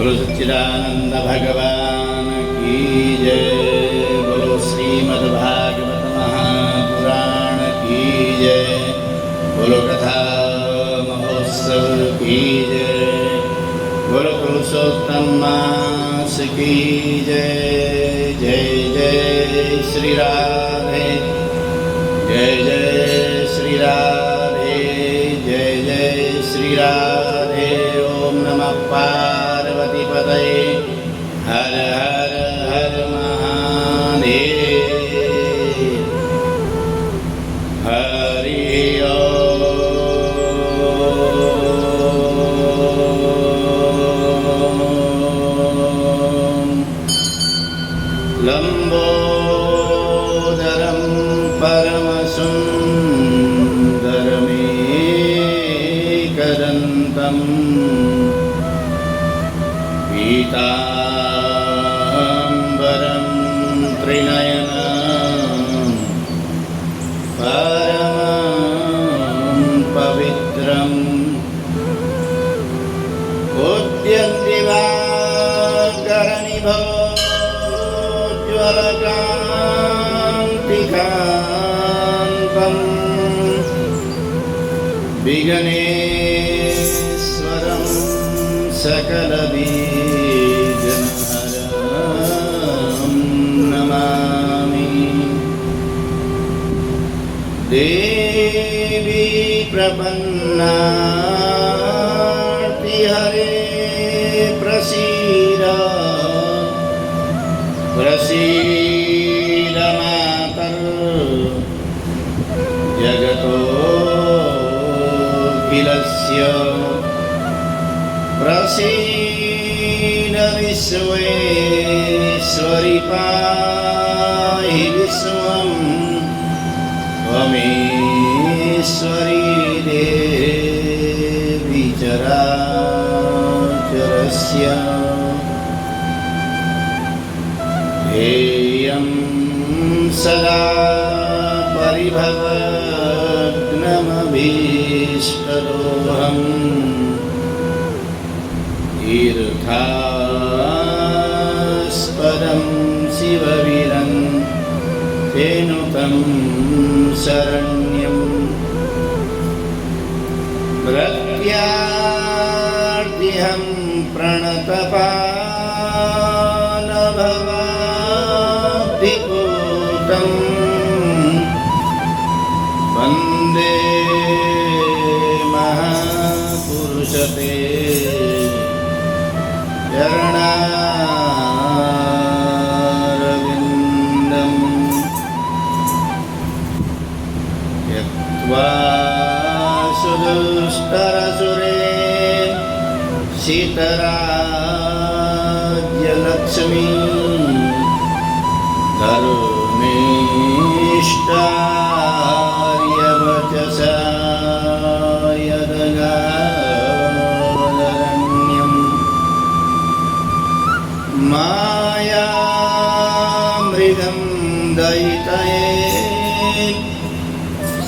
बोलो सच्चिदानंद भगवान की जय। बोलो श्रीमद्भागवत महापुराण की जय। बोलो कथा महोत्सव की जय। बोलो पुरुषोत्तम मास की जय। जय जय श्री राधे, जय जय श्री राधे, जय जय श्री राधे। ओम नमः पार्वती पतये, हर हर हर महादेव। हरि लंबोदरं परमसुन्दरमेकदन्तं पीताम्बरं त्रिनयनं परमं पवित्रम् उद्यन्दिवाकरनिभोज्ज्वलकान्तिकान्तं विघ्नेश्वरं सकलविघ्नहरं नमामि। देवी प्रपन्नार्तिहरे प्रसीद प्रसीद मातर् जगतोऽखिलस्य प्रसीद विश्वेश्वरि पाहि विश्वं त्वमेश्वरी देवी चराचरस्य। ध्येयं सदा परिभवग्नमभीष्टदोहम् तीर्थास्पदं शिववीरं तेनुतं शरण्यं। प्रत्यार्तिहं प्रणतपानभवाब्धिपूतं वन्दे महापुरुषते चरणारविन्दं। यत्त्वा सुदुष्टरसुरे सीतराज्यलक्ष्मी धर्मेष्टार्यवचसा यदगादरण्यं। मायामृगं दयितये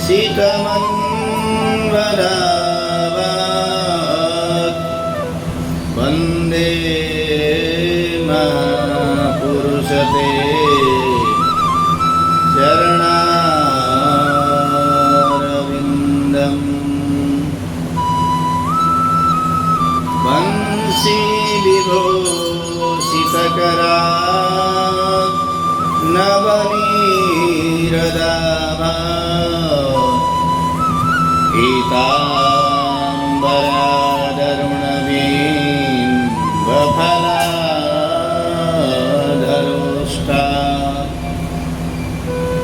सीतमन्वदावात् वन्दे महापुरुषते चरणारविन्दम्। वंशी विभूषितकरात् नवनीरदाभात् पीताम्बरादरुणबिम्बफलाधरोष्टा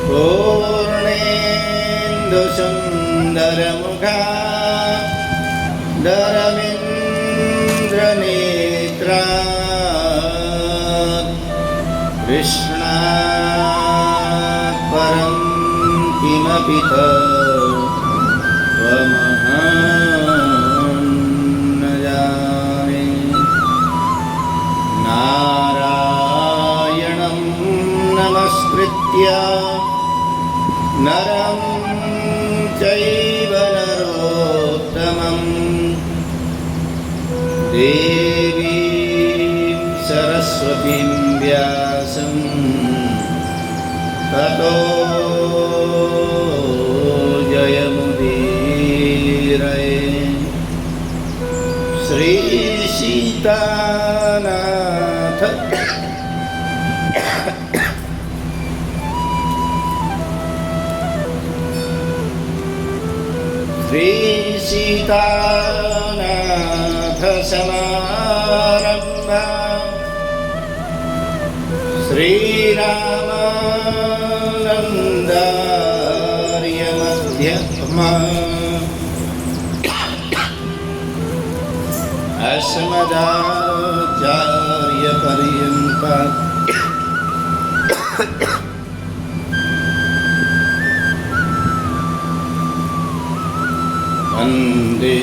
पूर्णेन्दुसुन्दरमुखा धरमिन्द्रनेत्रा कृष्णात् परं किमपि त्वमहं न जाने। नारायणं नमस्कृत्य नरं चैव नरोत्तमं देवी सरस्वतीं व्यासं ततो जयमुदीरये। श्री सीतानाथ श्री सीतानाथ समारंभा श्रीरामानन्दार्य मध्यमा अस्मदाचार्यपर्यन्ता वन्दे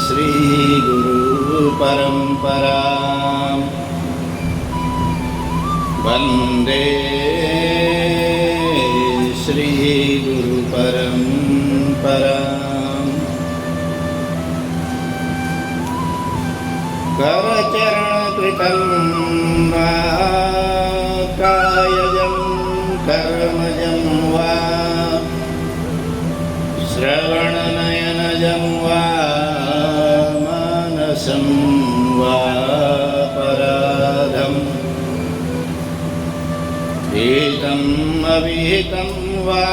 श्रीगुरुपरम्परां वन्दे श्रीगुरुपरम्परां। करचरणकृतं वा कायजं कर्मजं वा श्रवणनयनजं वा मानसं वा पराधं हितम् अविहितं वा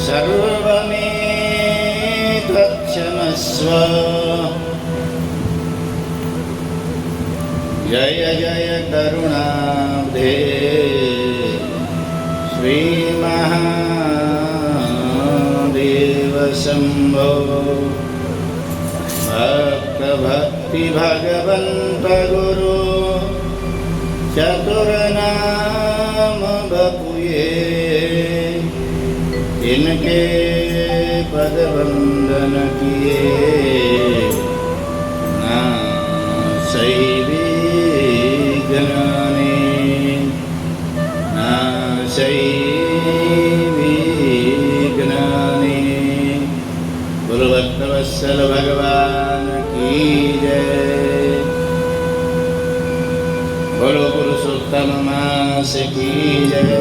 सर्वमेतत्क्षमस्व। जय जय करुणाब्धे श्रीमहादेव शम्भो। भक्ति भगवन्त गुरु चतुर्नाम बपुए, इनके पद वंदन किए ना शैवी ज्ञानी ना शैवी ज्ञानी। बोलो भक्तवत्सल भगवान की जय। बोलो पुरुषोत्तम मास की जय।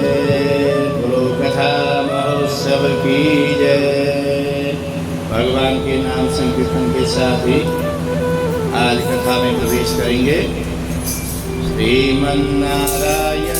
बोलो कथा महोत्सव की जय। भगवान के नाम संकीर्तन के साथ ही आज कथा में प्रवेश करेंगे। श्रीमन्नारायण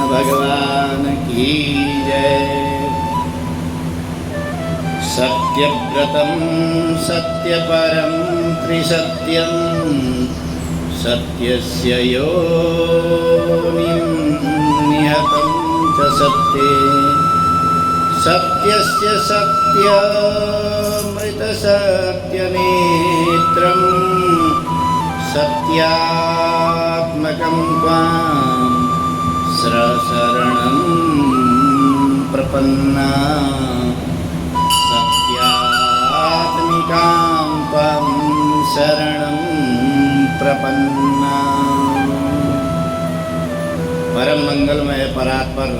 भगवान की जय। सत्यव्रतं सत्यपरं त्रिसत्यं सत्यस्य योनिं निहतं च सत्ये सत्यस्य सत्यमृतसत्यनेत्रं सत्यात्मकं त्वां शरणं प्रपन्ना सत्यात्मिकां त्वं शरणं प्रपन्ना। परम मंगलमय परात्पर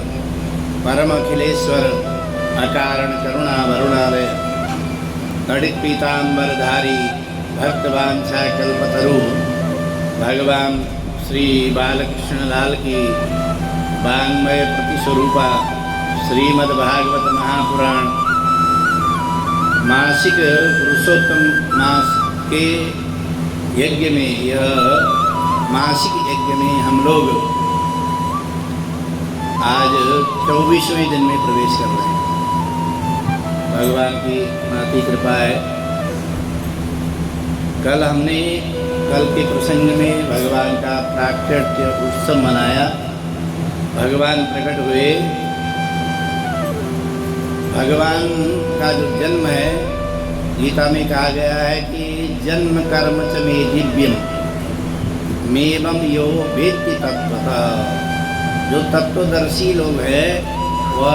परम अखिलेश्वर अकारण करुणा वरुणालय तड़ित पीतांबरधारी भक्तवांछा कल्पतरु भगवान श्री बालकृष्ण लाल की वाङ्मय प्रतिस्वरूपा श्रीमद्भागवत महापुराण मासिक पुरुषोत्तम मास के यज्ञ में, यह मासिक यज्ञ में हम लोग आज 24वें दिन में प्रवेश कर रहे हैं। भगवान की माती कृपा है। कल के प्रसंग में भगवान का प्राकट्य उत्सव मनाया। भगवान प्रकट हुए। भगवान का जो जन्म है, गीता में कहा गया है कि जन्म कर्म च मे दिव्यम मेवं यो वेत्ति तत्वतः। जो तत्वदर्शी लोग हैं वह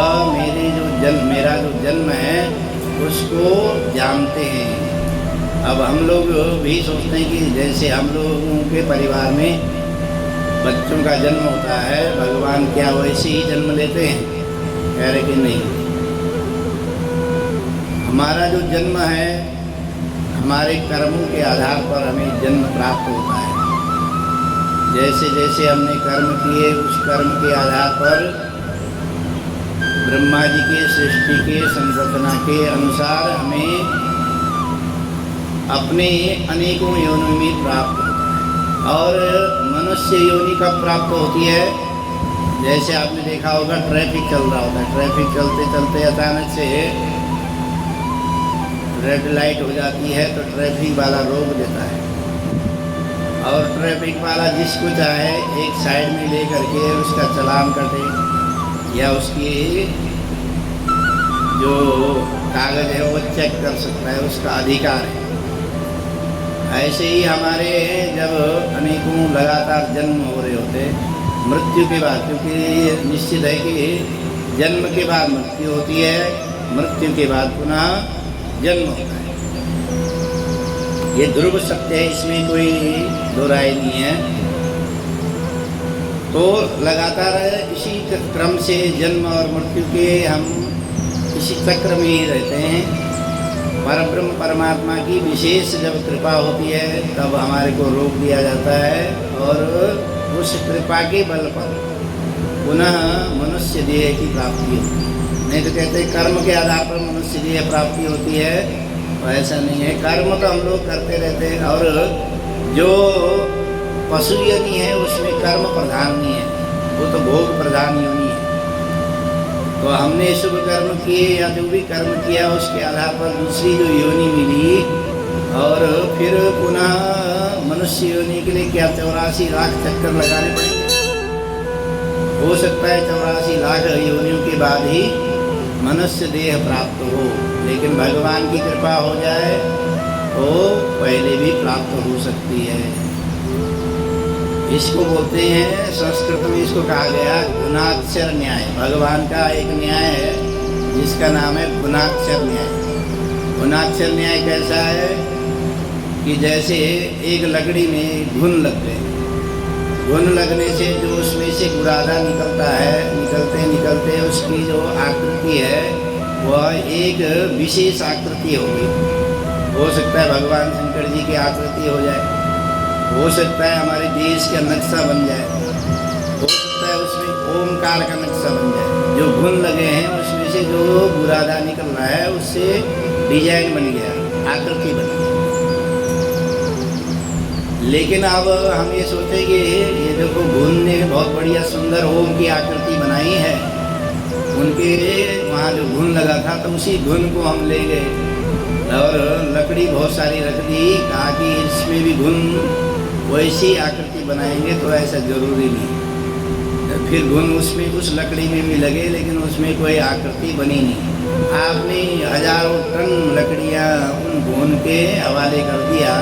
मेरा जो जन्म है उसको जानते हैं। अब हम लोग भी सोचते हैं कि जैसे हम लोगों के परिवार में बच्चों का जन्म होता है, भगवान क्या वैसे ही जन्म लेते हैं? कह रहे कि नहीं। हमारा जो जन्म है हमारे कर्मों के आधार पर हमें जन्म प्राप्त होता है। जैसे जैसे हमने कर्म किए उस कर्म के आधार पर ब्रह्मा जी के सृष्टि के संरचना के अनुसार हमें अपने अनेकों योनियों में प्राप्त होता है। और मनुष्य योनि कब प्राप्त होती है? जैसे आपने देखा होगा ट्रैफिक चल रहा होता है, ट्रैफिक चलते चलते अचानक से रेड लाइट हो जाती है तो ट्रैफिक वाला रोक देता है और ट्रैफिक वाला जिसको चाहे एक साइड में ले करके उसका चालान कटे या उसकी जो कागज़ है वो चेक कर सकता है, उसका अधिकार है। ऐसे ही हमारे जब अनेकों लगातार जन्म हो रहे होते मृत्यु के बाद, क्योंकि निश्चित है कि जन्म के बाद मृत्यु होती है, मृत्यु के बाद पुनः जन्म होता है। ये ध्रुव सत्य है, इसमें कोई दो राय नहीं है। तो लगातार इसी क्रम से जन्म और मृत्यु के हम इसी चक्र में ही रहते हैं। परब्रह्म परमात्मा की विशेष जब कृपा होती है तब हमारे को रोक दिया जाता है और उस कृपा के बल पर पुनः मनुष्य देह की प्राप्ति होती है। नहीं तो कहते कर्म के आधार पर मनुष्य देह प्राप्ति होती है, तो ऐसा नहीं है। कर्म तो हम लोग करते रहते हैं और जो पशु योनि है उसमें कर्म प्रधान नहीं है, वो तो भोग प्रधान योनि है। तो हमने शुभ कर्म किए या जो भी कर्म किया उसके आधार पर दूसरी जो योनि मिली और फिर पुनः मनुष्य योनि के लिए क्या 84 लाख चक्कर लगाने पड़ेंगे? हो सकता है 84 लाख योनियों के बाद ही मनुष्य देह प्राप्त हो, लेकिन भगवान की कृपा हो जाए तो पहले भी प्राप्त हो सकती है। इसको बोलते हैं, संस्कृत में इसको कहा गया गुणाक्षर न्याय। भगवान का एक न्याय है जिसका नाम है गुणाक्षर न्याय। गुणाक्षर न्याय कैसा है कि जैसे एक लकड़ी में घुन लग गए, घुन लगने से जो उसमें से गुरादा निकलता है, निकलते निकलते उसकी जो आकृति है वह एक विशेष आकृति होगी। हो सकता है भगवान शंकर जी की आकृति हो जाए, हो सकता है हमारे देश का नक्शा बन जाए, हो सकता है उसमें ओमकार का नक्शा बन जाए, जो घुन लगे हैं उसमें से जो बुरादा निकल रहा है उससे डिजाइन बन गया, आकृति बन गई। लेकिन अब हम ये सोचते कि ये देखो घुन ने बहुत बढ़िया सुंदर ओम की आकृति बनाई है, उनके वहाँ जो घुन लगा था तो उसी घुन को हम ले गए और लकड़ी बहुत सारी रख दी, कहा कि इसमें भी घुन वैसी आकृति बनाएंगे, तो ऐसा जरूरी नहीं। फिर घुन उसमें उस लकड़ी में भी लगे लेकिन उसमें कोई आकृति बनी नहीं। आपने हजारों टन लकड़ियाँ उन घुन के हवाले कर दिया,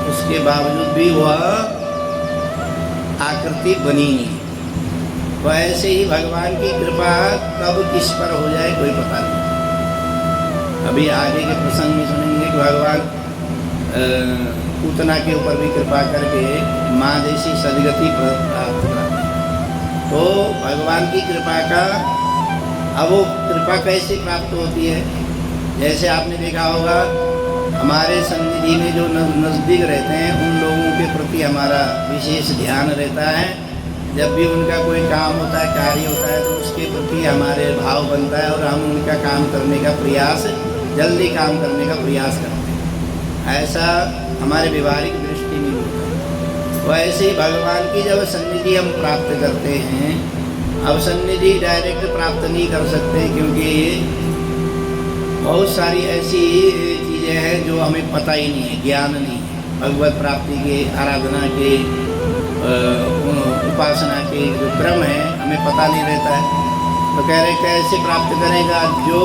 उसके बावजूद भी वह आकृति बनी नहीं। तो ऐसे ही भगवान की कृपा कब किस पर हो जाए कोई पता नहीं। अभी आगे के प्रसंग में सुनेंगे कि भगवान पूतना के ऊपर भी कृपा करके माँ जैसी सदगति प्राप्त करा। तो भगवान की कृपा का, अब वो कृपा कैसे प्राप्त होती है? जैसे आपने देखा होगा हमारे सन्निधि में जो नज़दीक रहते हैं उन लोगों के प्रति हमारा विशेष ध्यान रहता है। जब भी उनका कोई काम होता है, कार्य होता है, तो उसके प्रति हमारे भाव बनता है और हम उनका काम करने का प्रयास, जल्दी काम करने का प्रयास करते हैं। ऐसा हमारे व्यवहारिक दृष्टि में होता है। तो ऐसे ही भगवान की जब सन्निधि हम प्राप्त करते हैं, अब सन्निधि डायरेक्ट प्राप्त नहीं कर सकते क्योंकि बहुत सारी ऐसी चीज़ें हैं जो हमें पता ही नहीं है, ज्ञान नहीं है। भगवत प्राप्ति के, आराधना के, उपासना के जो क्रम है हमें पता नहीं रहता है। तो कह रहे कैसे प्राप्त करेगा? जो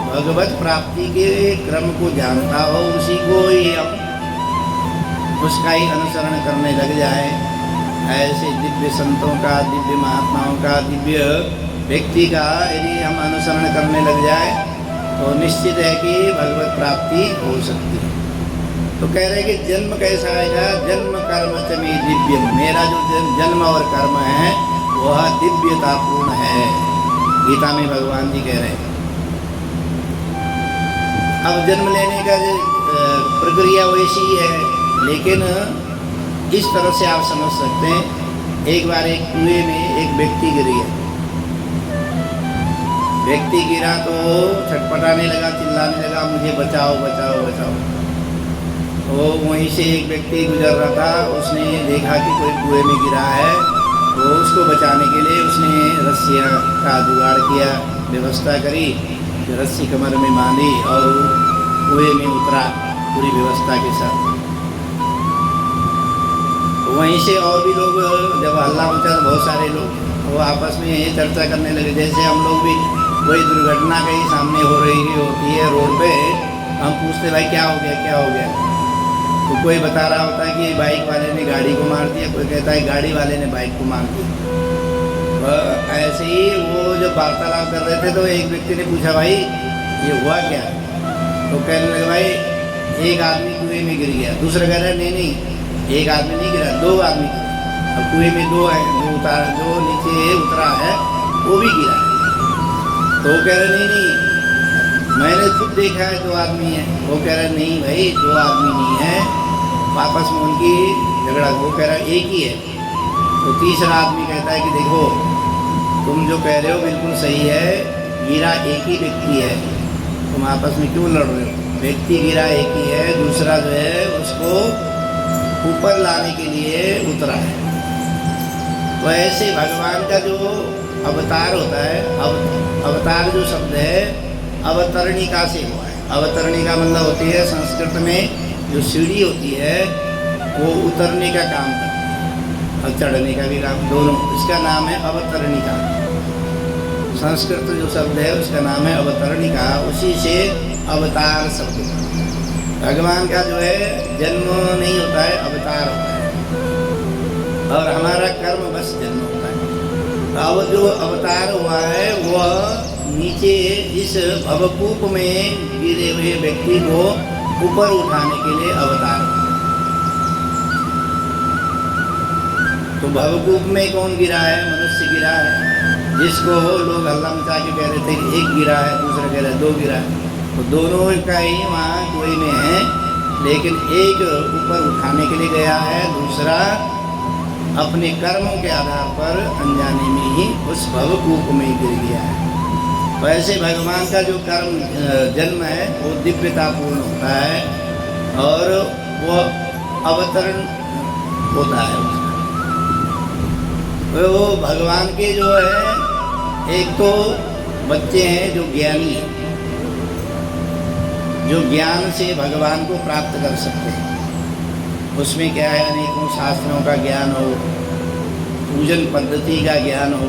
भगवत प्राप्ति के क्रम को जानता हो उसी को ही हम उसका ही अनुसरण करने लग जाए। ऐसे दिव्य संतों का, दिव्य महात्माओं का, दिव्य व्यक्ति का यदि हम अनुसरण करने लग जाए तो निश्चित है कि भगवत प्राप्ति हो सकती है। तो कह रहे कि जन्म कैसा आएगा? जन्म कर्म च मे दिव्य, मेरा जो जन्म और कर्म है वह दिव्यतापूर्ण है। गीता में भगवान जी कह रहे हैं। अब जन्म लेने का प्रक्रिया वैसी ही है, लेकिन इस तरह से आप समझ सकते हैं। एक बार एक कुएं में एक व्यक्ति गिर गया। व्यक्ति गिरा तो छटपटाने लगा, चिल्लाने लगा, मुझे बचाओ बचाओ बचाओ। तो वहीं से एक व्यक्ति गुजर रहा था, उसने देखा कि कोई कुएं में गिरा है, तो उसको बचाने के लिए उसने रस्सियाँ का जुगाड़ किया, व्यवस्था करी, रस्सी कमर में बांधी और कुएं में उतरा पूरी व्यवस्था के साथ। तो वहीं से और भी लोग, जब हल्ला मचा तो बहुत सारे लोग वो आपस में ये चर्चा करने लगे। जैसे हम लोग भी कोई दुर्घटना कहीं सामने हो रही होती है रोड पे, हम पूछते भाई क्या हो गया क्या हो गया, तो कोई बता रहा होता है कि बाइक वाले ने गाड़ी को मार दिया, कोई कहता है गाड़ी वाले ने बाइक को मार दिया। ऐसे ही वो जब वार्तालाप कर रहे थे तो एक व्यक्ति ने पूछा भाई ये हुआ क्या? तो कहने लगे भाई एक आदमी कुएं में गिर गया। दूसरा कह रहा है नहीं एक आदमी नहीं गिरा, दो आदमी गिरे। अब कुएं में दो है, जो नीचे उतरा है वो भी गिरा है। तो वो कह रहे नहीं मैंने खुद देखा है दो आदमी है। वो कह रहे नहीं भाई दो आदमी नहीं है, आपस में उनकी झगड़ा। वो कह रहा एक ही है। तो तीसरा आदमी कहता है कि देखो तुम जो कह रहे हो बिल्कुल सही है, गिरा एक ही व्यक्ति है, तुम आपस में क्यों लड़ रहे हो? व्यक्ति गिरा एक ही है, दूसरा जो है उसको ऊपर लाने के लिए उतरा है। तो ऐसे भगवान का जो अवतार होता है, अवतार जो शब्द है अवतरणिका से हुआ है। अवतरणिका मतलब होती है संस्कृत में जो सीढ़ी होती है वो उतरने का काम करती है और चढ़ने का भी काम, दोनों। इसका नाम है अवतरणिका। संस्कृत जो शब्द है उसका नाम है अवतरणिका, उसी से अवतार शब्द। भगवान का जो है जन्म नहीं होता है, अवतार होता है, और हमारा कर्म बस जन्म होता है। अब जो अवतार हुआ है वह नीचे इस भवकूप में गिरे हुए व्यक्ति को ऊपर उठाने के लिए अवतार। तो भवकूप में कौन गिरा है? मनुष्य गिरा है, जिसको लोग हल्ला मचा के कह रहे थे कि एक गिरा है, दूसरा कह रहे दो गिरा है। तो दोनों का ही वहाँ कोई में है, लेकिन एक ऊपर उठाने के लिए गया है, दूसरा अपने कर्मों के आधार पर अनजाने में ही उस भवकूप में गिर गया है। वैसे भगवान का जो कर्म जन्म है वो दिव्यतापूर्ण होता है और वो अवतरण होता है उसका। तो वो भगवान के जो है एक तो बच्चे हैं जो ज्ञानी हैं, जो ज्ञान से भगवान को प्राप्त कर सकते हैं। उसमें क्या है, अनेकों शास्त्रों का ज्ञान हो, पूजन पद्धति का ज्ञान हो,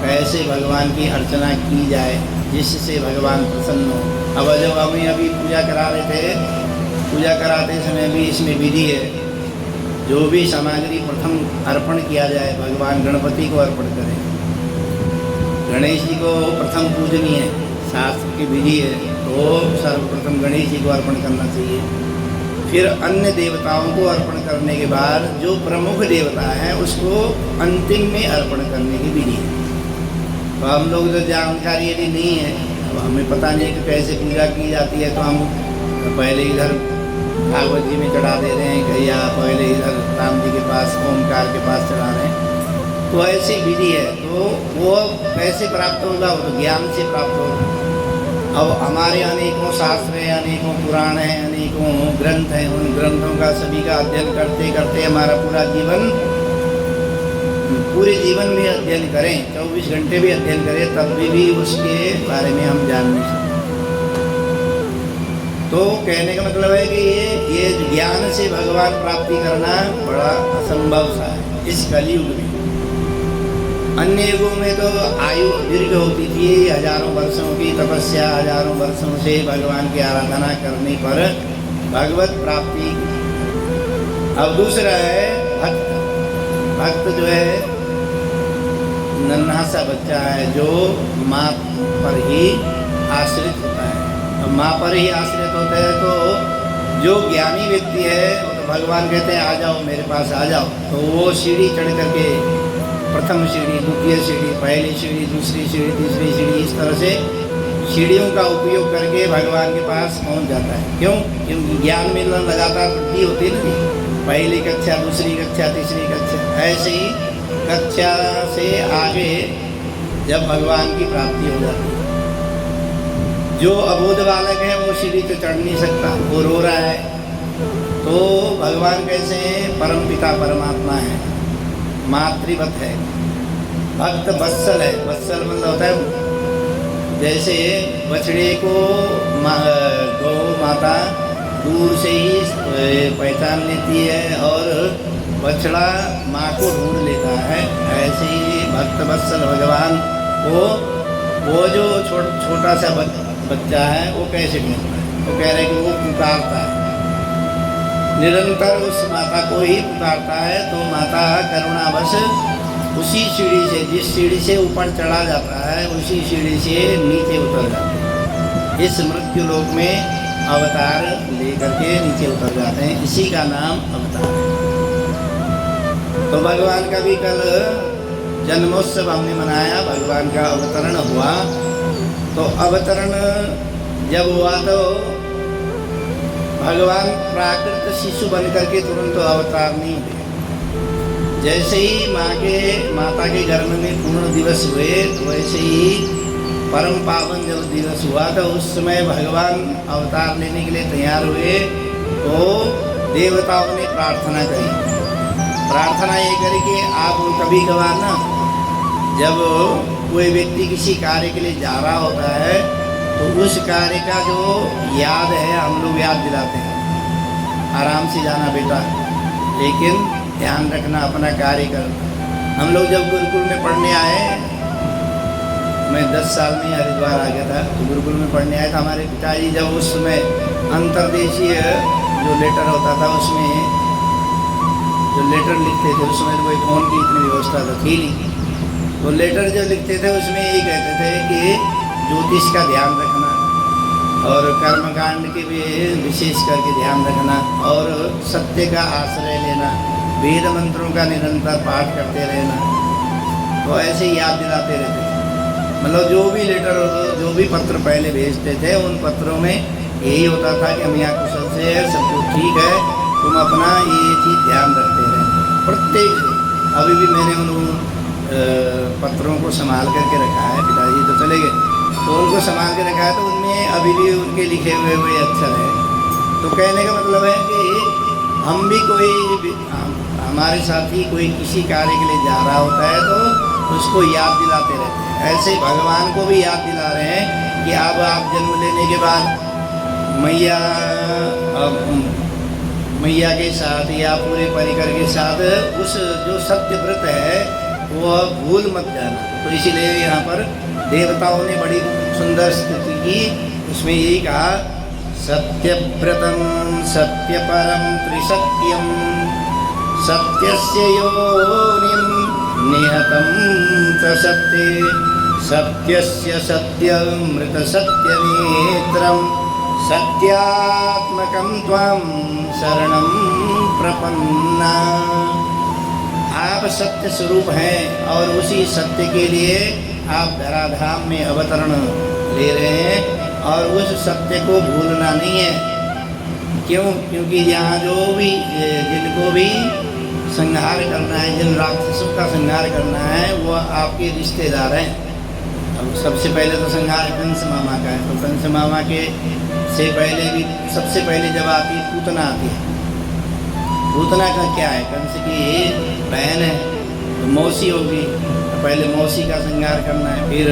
कैसे भगवान की अर्चना की जाए जिससे भगवान प्रसन्न हो। अब जब हमें अभी पूजा करा रहे थे, पूजा कराते समय भी इसमें विधि है, जो भी सामग्री प्रथम अर्पण किया जाए भगवान गणपति को अर्पण करें। गणेश जी को प्रथम पूजनीय है, शास्त्र की विधि है, तो सर्वप्रथम गणेश जी को अर्पण करना चाहिए। फिर अन्य देवताओं को अर्पण करने के बाद जो प्रमुख देवता है उसको अंतिम में अर्पण करने की विधि है। तो हम लोग जो जानकारी यदि नहीं है, अब हमें पता नहीं है कि कैसे पूजा की जाती है, तो हम पहले इधर भागवत जी में चढ़ा दे रहे हैं या पहले इधर राम जी के पास ओमकार के पास चढ़ा रहे हैं। तो ऐसी विधि है, तो वो कैसे प्राप्त होगा, वो तो ज्ञान से प्राप्त होगा। अब हमारे अनेकों शास्त्र हैं, अनेकों पुराण हैं, अनेकों ग्रंथ हैं, उन ग्रंथों का सभी का अध्ययन करते करते हमारा पूरे जीवन में अध्ययन करें, 24 घंटे भी अध्ययन करें, तब भी उसके बारे में हम जान नहीं सकते। तो कहने का मतलब है कि ये ज्ञान से भगवान प्राप्ति करना बड़ा असंभव सा है इस कलयुग में। अन्य युगों में तो आयु दीर्घ होती थी, हजारों वर्षों की तपस्या, हजारों वर्षों से भगवान की आराधना करने पर भगवत प्राप्ति। अब दूसरा है भक्त। भक्त जो है नन्हा सा बच्चा है जो माँ पर ही आश्रित होता है। अब माँ पर ही आश्रित होता है तो जो ज्ञानी व्यक्ति है तो भगवान कहते हैं आ जाओ मेरे पास आ जाओ, तो वो सीढ़ी चढ़ करके प्रथम सीढ़ी, द्वितीय सीढ़ी, पहली सीढ़ी, दूसरी सीढ़ी, तीसरी सीढ़ी, इस तरह से सीढ़ियों का उपयोग करके भगवान के पास पहुंच जाता है। क्यों? क्योंकि ज्ञान में लगातार वृद्धि होती है ना, पहली कक्षा, दूसरी कक्षा, तीसरी कक्षा, ऐसे ही कक्षा से आगे जब भगवान की प्राप्ति हो जाती है। जो अबोध बालक है वो सीढ़ी तो चढ़ नहीं सकता, वो रो रहा है, तो भगवान कैसे हैं? परमपिता परमात्मा है, मातृवत है, भक्त वत्सल है। वत्सल मतलब होता है जैसे बछड़े को गौ माता दूर से ही पहचान लेती है और बछड़ा माँ को ढूंढ लेता है, ऐसे ही भक्त वत्सल भगवान को वो जो छोटा सा बच्चा है वो कैसे ढूंढता है? वो कह रहे हैं कि वो पुकारता है, निरंतर उस माता को ही पुकारता है। तो माता करुणावश उसी सीढ़ी से, जिस सीढ़ी से ऊपर चढ़ा जाता है उसी सीढ़ी से नीचे उतर जाते हैं। इस मृत्यु लोक में अवतार लेकर के नीचे उतर जाते हैं, इसी का नाम अवतार है। तो भगवान का भी कल जन्मोत्सव हमने मनाया, भगवान का अवतरण हुआ। तो अवतरण जब हुआ तो भगवान प्राकृत शिशु बन करके तुरंत तो अवतार नहीं हुए। जैसे ही माता के गर्भ में पूर्ण दिवस हुए, तो वैसे ही परम पावन जब दिवस हुआ तो उस समय भगवान अवतार लेने के लिए तैयार हुए। तो देवताओं ने प्रार्थना करी। प्रार्थना ये करी कि आप कभी कभार ना जब कोई व्यक्ति किसी कार्य के लिए जा रहा होता है तो उस कार्य का जो याद है हम लोग याद दिलाते हैं, आराम से जाना बेटा, लेकिन ध्यान रखना, अपना कार्य करना। हम लोग जब गुरुकुल में पढ़ने आए, मैं 10 साल में हरिद्वार आ गया था, तो गुरुकुल में पढ़ने आया था। हमारे पिताजी जब उस समय अंतर्देशीय जो लेटर होता था उसमें जो लेटर लिखते थे, उस समय तो कोई फ़ोन की इतनी व्यवस्था तो थी नहीं, तो लेटर जो लिखते थे उसमें यही कहते थे कि ज्योतिष का ध्यान रखना और कर्मकांड के भी विशेष करके ध्यान रखना और सत्य का आश्रय लेना, वेद मंत्रों का निरंतर पाठ करते रहना। तो ऐसे ही याद दिलाते रहते थे। मतलब जो भी लेटर, जो भी पत्र पहले भेजते थे उन पत्रों में यही होता था कि हम यहाँ कुशल से है, सब कुछ ठीक है, तुम अपना ये चीज़ ध्यान रखते रहे। प्रत्येक अभी भी मैंने उन पत्रों को संभाल करके रखा है। पिताजी तो चले गए, तो उनको संभाल के रखा है, तो उनमें अभी भी उनके लिखे हुए अक्षर हैं। तो कहने का मतलब है कि हम भी कोई हमारे साथी कोई किसी कार्य के लिए जा रहा होता है तो उसको याद दिलाते रहते हैं। ऐसे भगवान को भी याद दिला रहे हैं कि अब आप जन्म लेने के बाद मैया के साथ या पूरे परिकर के साथ उस जो सत्य व्रत है वो भूल मत जाना। तो इसीलिए यहाँ पर देवताओं ने बड़ी सुंदर स्तुति की। उसमें यही कहा, सत्यव्रतम सत्यपरम त्रिसत्यम सत्यस्य योनिम निहतम च सत्ये सत्यस्य सत्यमृत सत्यनेत्रम सत्यात्मकं त्वां शरणं प्रपन्ना। आप सत्य स्वरूप हैं और उसी सत्य के लिए आप धराधाम में अवतरण ले रहे हैं और उस सत्य को भूलना नहीं है। क्यों? क्योंकि यहाँ जो भी जिनको भी संहार करना है, जिन राक्षसों का संहार करना है, वो आपके रिश्तेदार हैं। अब सबसे पहले तो संहार कंस मामा का है, तो कंस मामा के से पहले भी सबसे पहले जब आती है पूतना आती है। पूतना का क्या है? कंस की बहन है, तो मौसी होगी, तो पहले मौसी का संहार करना है, फिर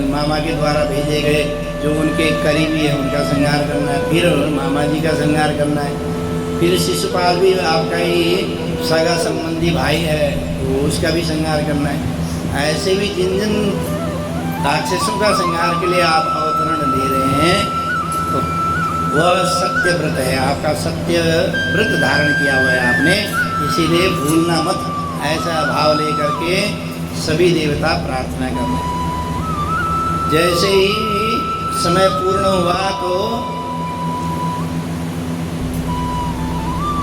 मामा के द्वारा भेजे गए जो उनके करीबी है उनका संहार करना है, फिर मामा जी का संहार करना है, फिर शिशुपाल भी आपका ही सगा संबंधी भाई है तो उसका भी संहार करना है। ऐसे भी जिन जिन राक्षसों का संहार के लिए आप अवतरण ले रहे हैं तो वह सत्य व्रत है, आपका सत्य व्रत धारण किया हुआ है आपने, इसीलिए भूलना मत। ऐसा भाव लेकर के सभी देवता प्रार्थना कर रहे हैं। जैसे ही समय पूर्ण हुआ तो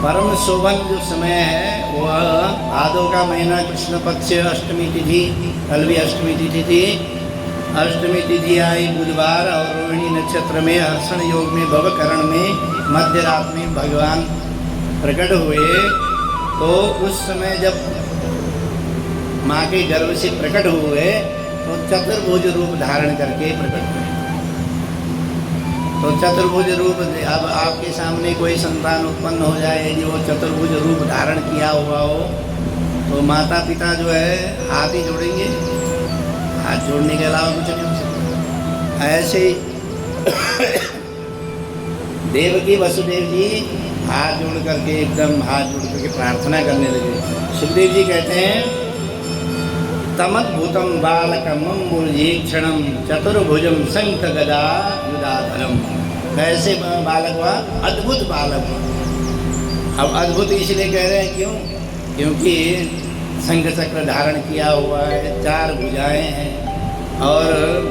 परम शोभन जो समय है वह भादों का महीना कृष्ण पक्ष अष्टमी तिथि, कल भी अष्टमी तिथि थी। अष्टमी तिथि आई बुधवार और रोहिणी नक्षत्र में हर्षण योग में भवकरण में मध्य रात में भगवान प्रकट हुए। तो उस समय जब माँ के गर्भ से प्रकट हुए तो चतुर्भुज रूप धारण करके प्रकट हुए। तो चतुर्भुज रूप, अब आपके सामने कोई संतान उत्पन्न हो जाए यदि वो चतुर्भुज रूप धारण किया हुआ हो तो माता पिता जो है हाथ ही जोड़ेंगे, हाथ जोड़ने के अलावा कुछ नहीं हो सकता। ऐसे देवकी वसुदेव जी हाथ जोड़ करके एकदम हाथ जोड़ करके प्रार्थना करने लगे। सुखदेव जी कहते हैं, तमद्भुतम बालकमंबुजीक्षणम चतुर्भुजम शंख गदा युधाधरम। कैसे बालक हुआ? अद्भुत बालक हुआ। अब अद्भुत इसलिए कह रहे हैं क्यों? क्योंकि शंख चक्र धारण किया हुआ है, 4 भुजाएं हैं और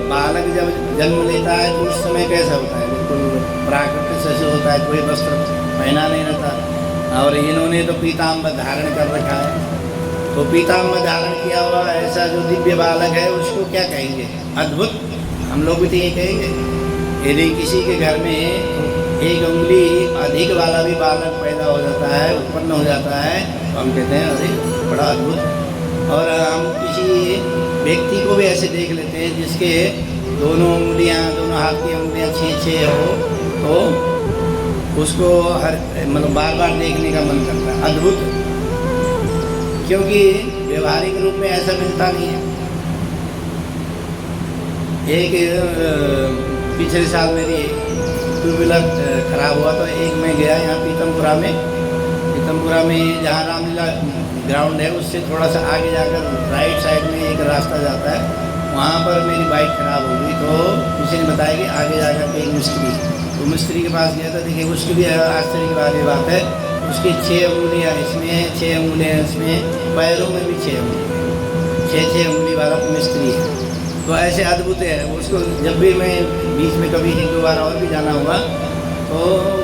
बालक जब जन्म लेता है तो उस समय कैसा होता है? बिल्कुल प्राकृतिक से होता है, कोई वस्त्र पहना नहीं रहता। और इन्होंने तो पीताम्बर धारण कर रखा है, तो पीताम्बर धारण किया हुआ ऐसा जो दिव्य बालक है उसको क्या कहेंगे? अद्भुत। हम लोग भी तो ये कहेंगे। यदि किसी के घर में एक उंगली अधिक वाला भी बालक पैदा हो जाता है, उत्पन्न हो जाता है, तो हम कहते हैं अरे बड़ा अद्भुत। और हम किसी व्यक्ति को भी ऐसे देख लेते हैं जिसके दोनों हाथ की उंगलियां 6 हो तो उसको मतलब बार बार देखने का मन करता है। अद्भुत, क्योंकि व्यवहारिक रूप में ऐसा मिलता नहीं है। एक पिछले साल मेरी 2 व्हीलर खराब हुआ तो एक मैं गया यहाँ पीतमपुरा में जहाँ रामलीला ग्राउंड है उससे थोड़ा सा आगे जाकर राइट साइड में एक रास्ता जाता है, वहाँ पर मेरी बाइक खराब हो गई। तो किसी ने बताया कि आगे जाकर के एक मिस्त्री, तो मिस्त्री के पास गया था। देखिए उसकी भी आश्चर्य वाली बात है, उसकी 6 उंगलियाँ इसमें, 6 उंगलियाँ इसमें, पैरों में भी 6 उंगली, 6 उंगली वाला मिस्त्री है। तो ऐसे अद्भुत है। उसको जब भी मैं बीच में कभी 1-2 बार और भी जाना हुआ तो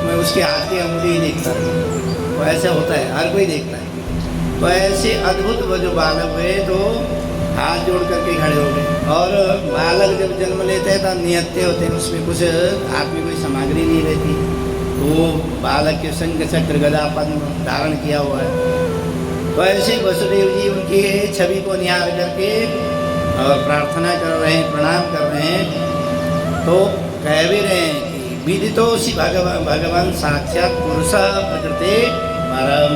मैं उसके हाथ की उंगली ही देखता रहूँ। तो ऐसा होता है, हर कोई देखता है। तो ऐसे अद्भुत वो जो बालक हुए तो हाथ जोड़ करके खड़े हो गए। और बालक जब जन्म लेते हैं तो निहत्ते होते हैं, उसमें कुछ हाथ में कोई सामग्री नहीं रहती। वो बालक के शंख चक्र गदा पद्म धारण किया हुआ है। वैसे वसुदेव जी उनकी छवि को निहार करके और प्रार्थना कर रहे हैं, प्रणाम कर रहे हैं, तो कह भी रहे हैं कि विदितोऽसि भगवान साक्षात पुरुष प्रकृते परम।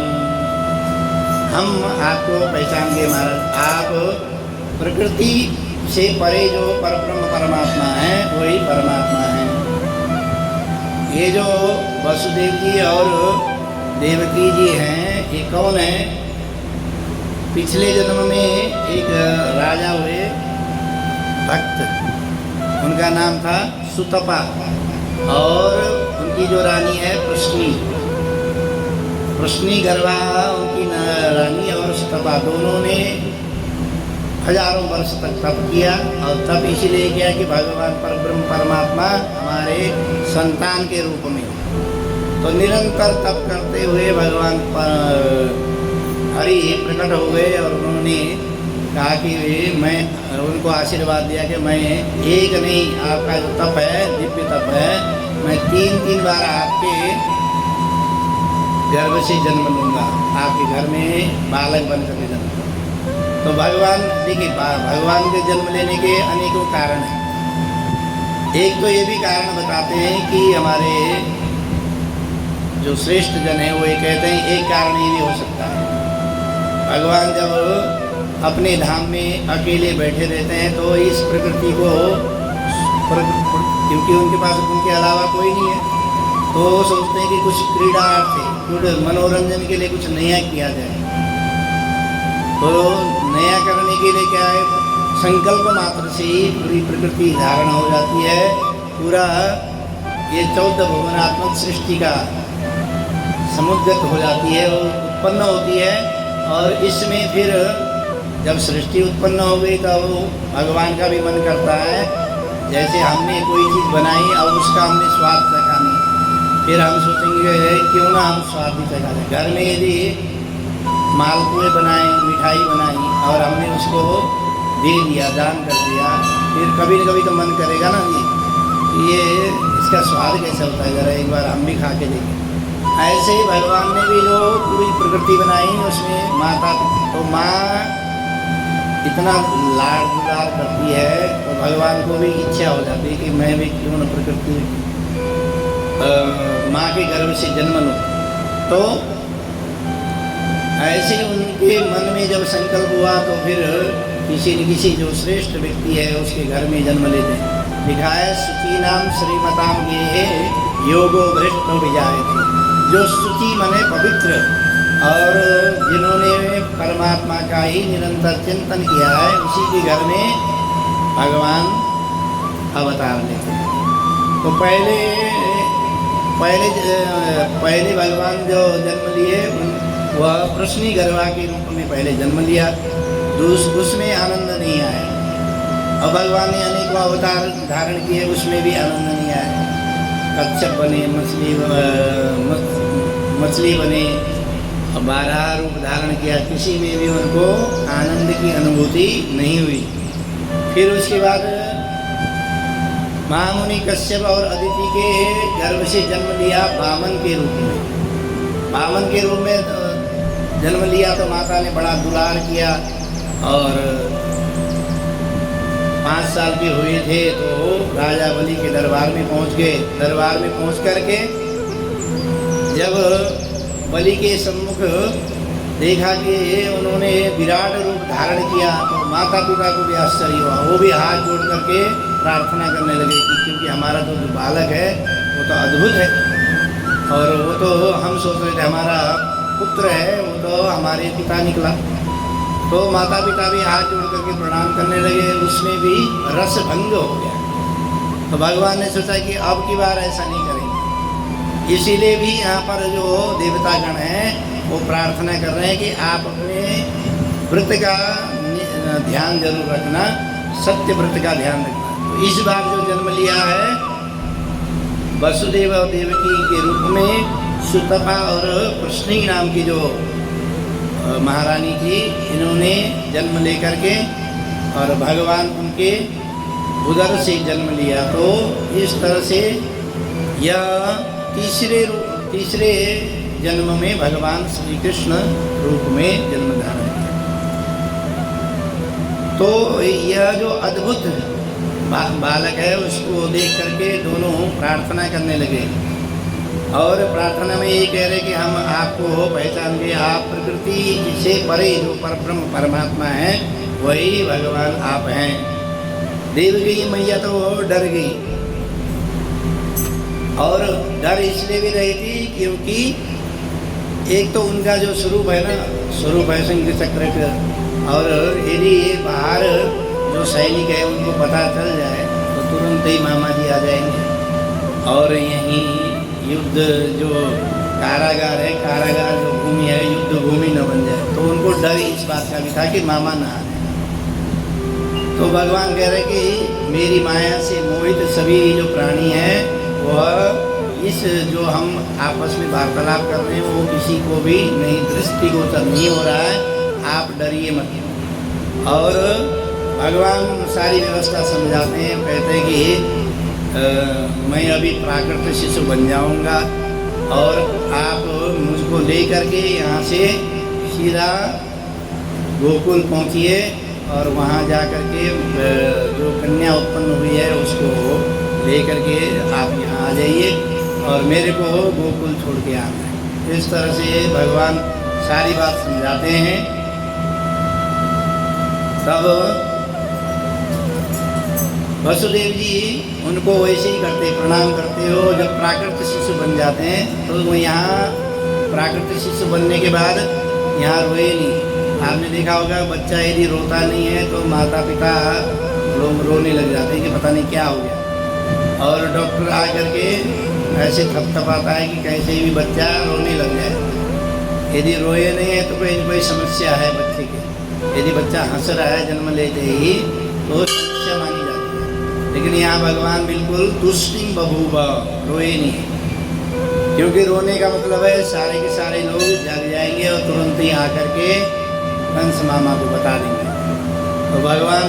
हम आपको पहचान गए महाराज, आप प्रकृति से परे जो परब्रह्म परमात्मा है वही परमात्मा है। ये जो वसुदेव जी और देवकी जी हैं, ये कौन है? पिछले जन्म में एक राजा हुए भक्त, उनका नाम था सुतपा, और उनकी जो रानी है प्रश्नी गर्भा उनकी रानी, और सुतपा दोनों ने हजारों वर्ष तक तप किया। और तप इसीलिए किया कि भगवान परब्रह्म परमात्मा हमारे संतान के रूप में, तो निरंतर तप करते हुए भगवान हरि प्रकट हो गए और उन्होंने कहा कि मैं उनको आशीर्वाद दिया कि मैं एक नहीं, आपका जो तप है दिव्य तप है, मैं 3 बार आपके गर्भ से जन्म लूँगा, आपके घर में बालक बनकर के जन्म। तो भगवान देखिए, भगवान के जन्म लेने के अनेकों कारण हैं। एक तो ये भी कारण बताते हैं कि हमारे जो श्रेष्ठ जन है वो ये कहते हैं एक कारण ये भी हो सकता है, भगवान जब अपने धाम में अकेले बैठे रहते हैं तो इस प्रकृति को, क्योंकि उनके पास उनके अलावा कोई नहीं है, तो सोचते हैं कि कुछ क्रीड़ार्थ, कुछ मनोरंजन के लिए कुछ नया किया जाए। तो नया करने के लिए क्या है, संकल्प मात्र से ही पूरी प्रकृति धारण हो जाती है, पूरा ये 14 भुवनात्मक सृष्टि का समुद्गत हो जाती है, वो उत्पन्न होती है। और इसमें फिर जब सृष्टि उत्पन्न हो गई तो भगवान का भी मन करता है, जैसे हमने कोई चीज़ बनाई और उसका हमने स्वाद चखा नहीं, फिर हम सोचेंगे क्यों ना हम स्वाद भी चखा लें। घर में यदि मालपुए बनाए, मिठाई बनाई और हमने उसको दे दिया, दान कर दिया, फिर कभी न कभी तो मन करेगा ना ये इसका स्वाद कैसा होता है, ज़रा एक बार हम भी खा के देखें। ऐसे ही भगवान ने भी जो पूरी प्रकृति बनाई उसमें माता, तो माँ इतना लाड़ दुलार करती है तो भगवान को भी इच्छा हो जाती है कि मैं भी क्यों न प्रकृति माँ के गर्भ से जन्म लूँ। तो ऐसे उनके मन में जब संकल्प हुआ तो फिर किसी न किसी जो श्रेष्ठ व्यक्ति है उसके घर में जन्म लेते हैं। लिखा है शुचीनाम श्रीमताम गेहे योगो भ्रष्ट विजाए थे, जो शुचि माने पवित्र और जिन्होंने परमात्मा का ही निरंतर चिंतन किया है, उसी के घर में भगवान अवतार लेते हैं। तो पहले भगवान जो जन्म लिए वह प्रश्नी गर्भा के रूप में पहले जन्म लिया, उसमें आनंद नहीं आया। और भगवान ने अनेकों अवतार धारण किए, उसमें भी आनंद नहीं आया। कच्छप बने, मछली बने, 12 रूप धारण किया, किसी में भी उनको आनंद की अनुभूति नहीं हुई। फिर उसके बाद महामुनि कश्यप और अदिति के गर्भ से जन्म लिया वामन के रूप में। वामन के रूप में जन्म लिया तो माता ने बड़ा दुलार किया, और 5 साल के हुए थे तो राजा बलि के दरबार में पहुंच गए। दरबार में पहुंच करके जब बलि के सम्मुख देखा कि उन्होंने विराट रूप धारण किया तो माता पिता को भी आश्चर्य हुआ। वो भी हाथ जोड़ करके प्रार्थना करने लगे कि क्योंकि हमारा जो बालक है वो तो अद्भुत है, और वो तो हम सोच रहे थे हमारा पुत्र है, वो तो हमारे पिता निकला। तो माता पिता भी हाथ जोड़ करके प्रणाम करने लगे, उसमें भी रस भंग हो गया। तो भगवान ने सोचा कि अब की बार ऐसा नहीं करेंगे। इसीलिए भी यहाँ पर जो देवतागण हैं वो प्रार्थना कर रहे हैं कि आप अपने व्रत का ध्यान जरूर रखना, सत्य व्रत का ध्यान रखना। तो इस बार जो जन्म लिया है वसुदेव और देवकी के रूप में सुतपा और प्रश्नी नाम की जो महारानी थी, इन्होंने जन्म लेकर के और भगवान उनके उदर से जन्म लिया। तो इस तरह से यह तीसरे जन्म में भगवान श्री कृष्ण रूप में जन्म तो यह जो अद्भुत बालक है उसको देख करके दोनों प्रार्थना करने लगे और प्रार्थना में ये कह रहे कि हम आपको पहचान गए, आप प्रकृति से परे जो परब्रह्म परमात्मा है वही भगवान आप हैं। देवकी मैया तो डर गई और डर इसलिए भी रही थी क्योंकि एक तो उनका जो स्वरूप है ना, स्वरूप है शंख चक्र का, और यदि बाहर जो सैनिक है उनको पता चल जाए तो तुरंत ही मामा जी आ जाएंगे और यहीं युद्ध जो कारागार है, कारागार जो भूमि है युद्ध भूमि न बन जाए। तो उनको डर इस बात का भी था कि मामा ना आए। तो भगवान कह रहे कि मेरी माया से मोहित सभी जो प्राणी हैं वह इस जो हम आपस में वार्तालाप कर रहे हैं वो किसी को भी नहीं दृष्टिगोचर नहीं हो रहा है, आप डरिए मत। और भगवान सारी व्यवस्था समझाते हैं, कहते हैं कि मैं अभी प्राकृत शिशु बन जाऊंगा और आप मुझको ले करके यहाँ से सीधा गोकुल पहुँचिए और वहाँ जा करके जो कन्या उत्पन्न हुई है उसको ले करके आप यहाँ आ जाइए और मेरे को गोकुल छोड़ के आना है। इस तरह से भगवान सारी बात समझाते हैं। तब वसुदेव जी उनको वैसे ही करते, प्रणाम करते हो। जब प्राकृत शिशु बन जाते हैं तो वो यहाँ प्राकृत शिशु बनने के बाद यहाँ रोए नहीं। आपने देखा होगा बच्चा यदि रोता नहीं है तो माता पिता लोग रोने लग जाते हैं कि पता नहीं क्या हो गया, और डॉक्टर आ करके ऐसे थपथपाता है कि कैसे भी बच्चा रोने लग जाए। यदि रोए नहीं है तो कोई समस्या है बच्चे की। यदि बच्चा हंस रहा है जन्म लेते ही तो समस्या मानी जाती है। लेकिन यहाँ भगवान बिल्कुल तुष्टिम बभूवा, रोए नहीं, क्योंकि रोने का मतलब है सारे के सारे लोग जग जाएंगे और तुरंत ही आकर के कंस मामा को बता देंगे। तो भगवान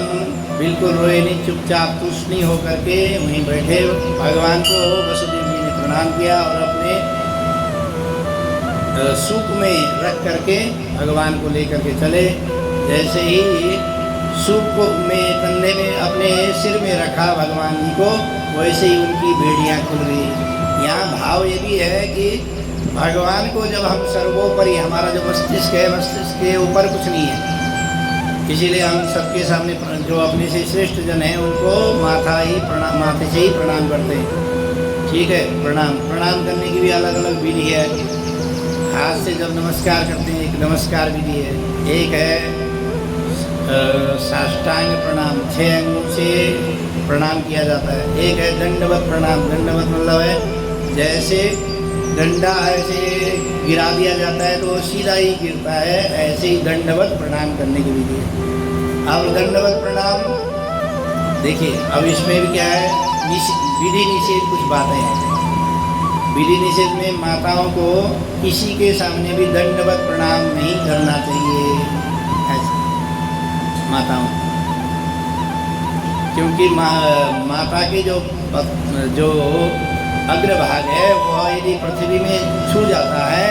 बिल्कुल रोए नहीं, चुपचाप तुष्टि होकर के वहीं बैठे। भगवान को वसुदेव जी ने प्रणाम किया और अपने सूप में रख करके भगवान को लेकर के चले। जैसे ही सूप को में कंधे में अपने सिर में रखा भगवान जी को, वैसे ही उनकी बेड़ियाँ खुल गई। यहाँ भाव ये भी है कि भगवान को जब हम सर्वोपरि, हमारा जो मस्तिष्क है, मस्तिष्क के ऊपर कुछ नहीं है, इसीलिए हम सबके सामने जो अपने से श्रेष्ठ जन हैं उनको माथे से ही प्रणाम करते हैं। ठीक है, प्रणाम करने की भी अलग अलग विधि है। हाथ से जब नमस्कार करते हैं एक नमस्कार विधि है, एक है साष्टांग प्रणाम, 6 अंगों से प्रणाम किया जाता है। एक है दंडवत प्रणाम। दंडवत मतलब है जैसे डंडा ऐसे गिरा दिया जाता है तो सीधा ही गिरता है, ऐसे ही दंडवत प्रणाम करने की विधि है। अब दंडवत प्रणाम देखिए, अब इसमें भी क्या है, विधि निषेध कुछ बातें हैं। विधि निषेध में माताओं को किसी के सामने भी दंडवत प्रणाम नहीं करना चाहिए, ऐसे माताओं, क्योंकि माता के जो अग्रभाग है वह यदि पृथ्वी में छू जाता है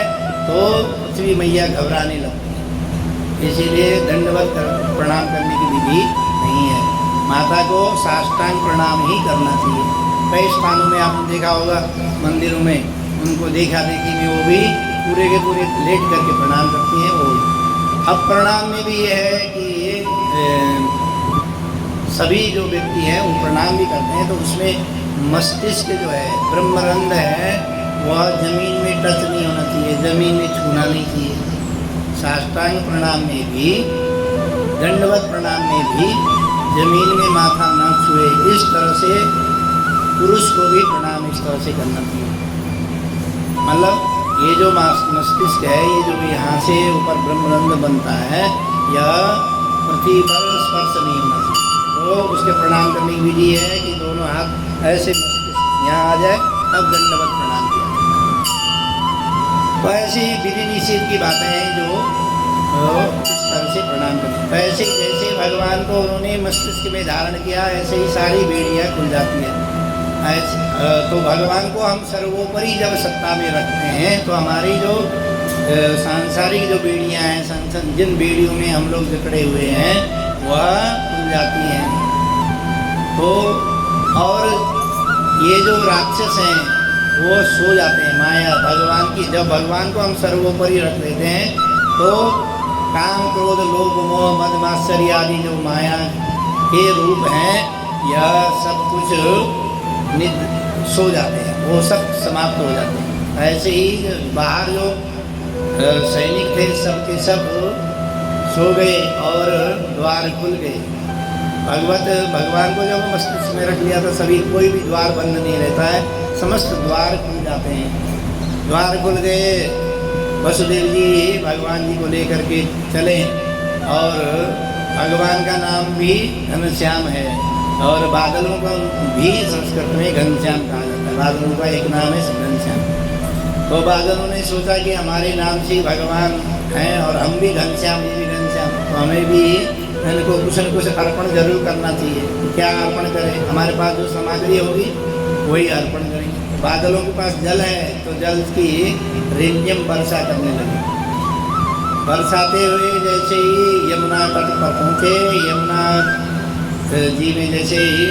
तो पृथ्वी मैया घबराने लगती है। इसीलिए दंडवत प्रणाम करने की विधि नहीं है। माता को साष्टांग प्रणाम ही करना चाहिए। कई स्थानों में आपने देखा होगा, मंदिरों में उनको देखा देखी में वो भी पूरे के पूरे लेट करके प्रणाम करती हैं। वो अब प्रणाम में भी ये है कि सभी जो व्यक्ति हैं वो प्रणाम भी करते हैं, तो उसमें मस्तिष्क जो है, ब्रह्मरंध्र है, वह जमीन में टच नहीं होना चाहिए, जमीन में छूना नहीं चाहिए। साष्टांग प्रणाम में भी, दंडवत प्रणाम में भी जमीन में माथा न छुए। इस तरह से पुरुष को भी प्रणाम इस तरह से करना चाहिए। मतलब ये जो मस्तिष्क है, ये जो यहाँ से ऊपर ब्रह्मरंध्र बनता है, यह पृथ्वी पर स्पर्श नहीं होना चाहिए। तो उसके प्रणाम करने की विधि है कि दोनों हाथ ऐसे मस्तिष्क यहाँ आ जाए, तब दंडवत प्रणाम किया। तो ऐसी विधि निषेध की बातें हैं जो इस तरह से प्रणाम करें। तो ऐसे जैसे भगवान को उन्होंने मस्तिष्क में धारण किया, ऐसे ही सारी बेड़ियाँ खुल जाती हैं। तो भगवान को हम सर्वोपरि जब सत्ता में रखते हैं तो हमारी जो सांसारिक जो बेड़ियाँ हैं, जिन बेड़ियों में हम लोग जकड़े हुए हैं, वह जाती हैं। तो और ये जो राक्षस हैं वो सो जाते हैं। माया भगवान की, जब भगवान को हम सर्वोपरि रख लेते हैं तो काम क्रोध लोभ मोह मद मात्सर्य आदि जो माया के रूप हैं यह सब कुछ सो जाते हैं, वो सब समाप्त हो जाते हैं। ऐसे ही बाहर जो सैनिक थे सब के सब सो गए और द्वार खुल गए। भगवान को जब मस्तिष्क में रख लिया तो सभी कोई भी द्वार बंद नहीं रहता है, समस्त द्वार खुल जाते हैं। द्वार खुल गए, वसुदेव जी भगवान जी को लेकर के चले और भगवान का नाम भी घनश्याम है और बादलों का भी संस्कृत में घनश्याम कहा जाता है। बादलों का एक नाम है घनश्याम। तो बादलों ने सोचा कि हमारे नाम से भगवान हैं और हम भी घनश्याम, ये भी घनश्याम, तो हमें भी इनको कुछ न कुछ अर्पण जरूर करना चाहिए। तो क्या अर्पण करें? हमारे पास जो सामग्री होगी वही अर्पण करेंगे। बादलों के पास जल है तो जल की रिमझिम वर्षा करने लगे। बरसाते हुए जैसे ही यमुना तट पर पहुँचे, यमुना जी में जैसे ही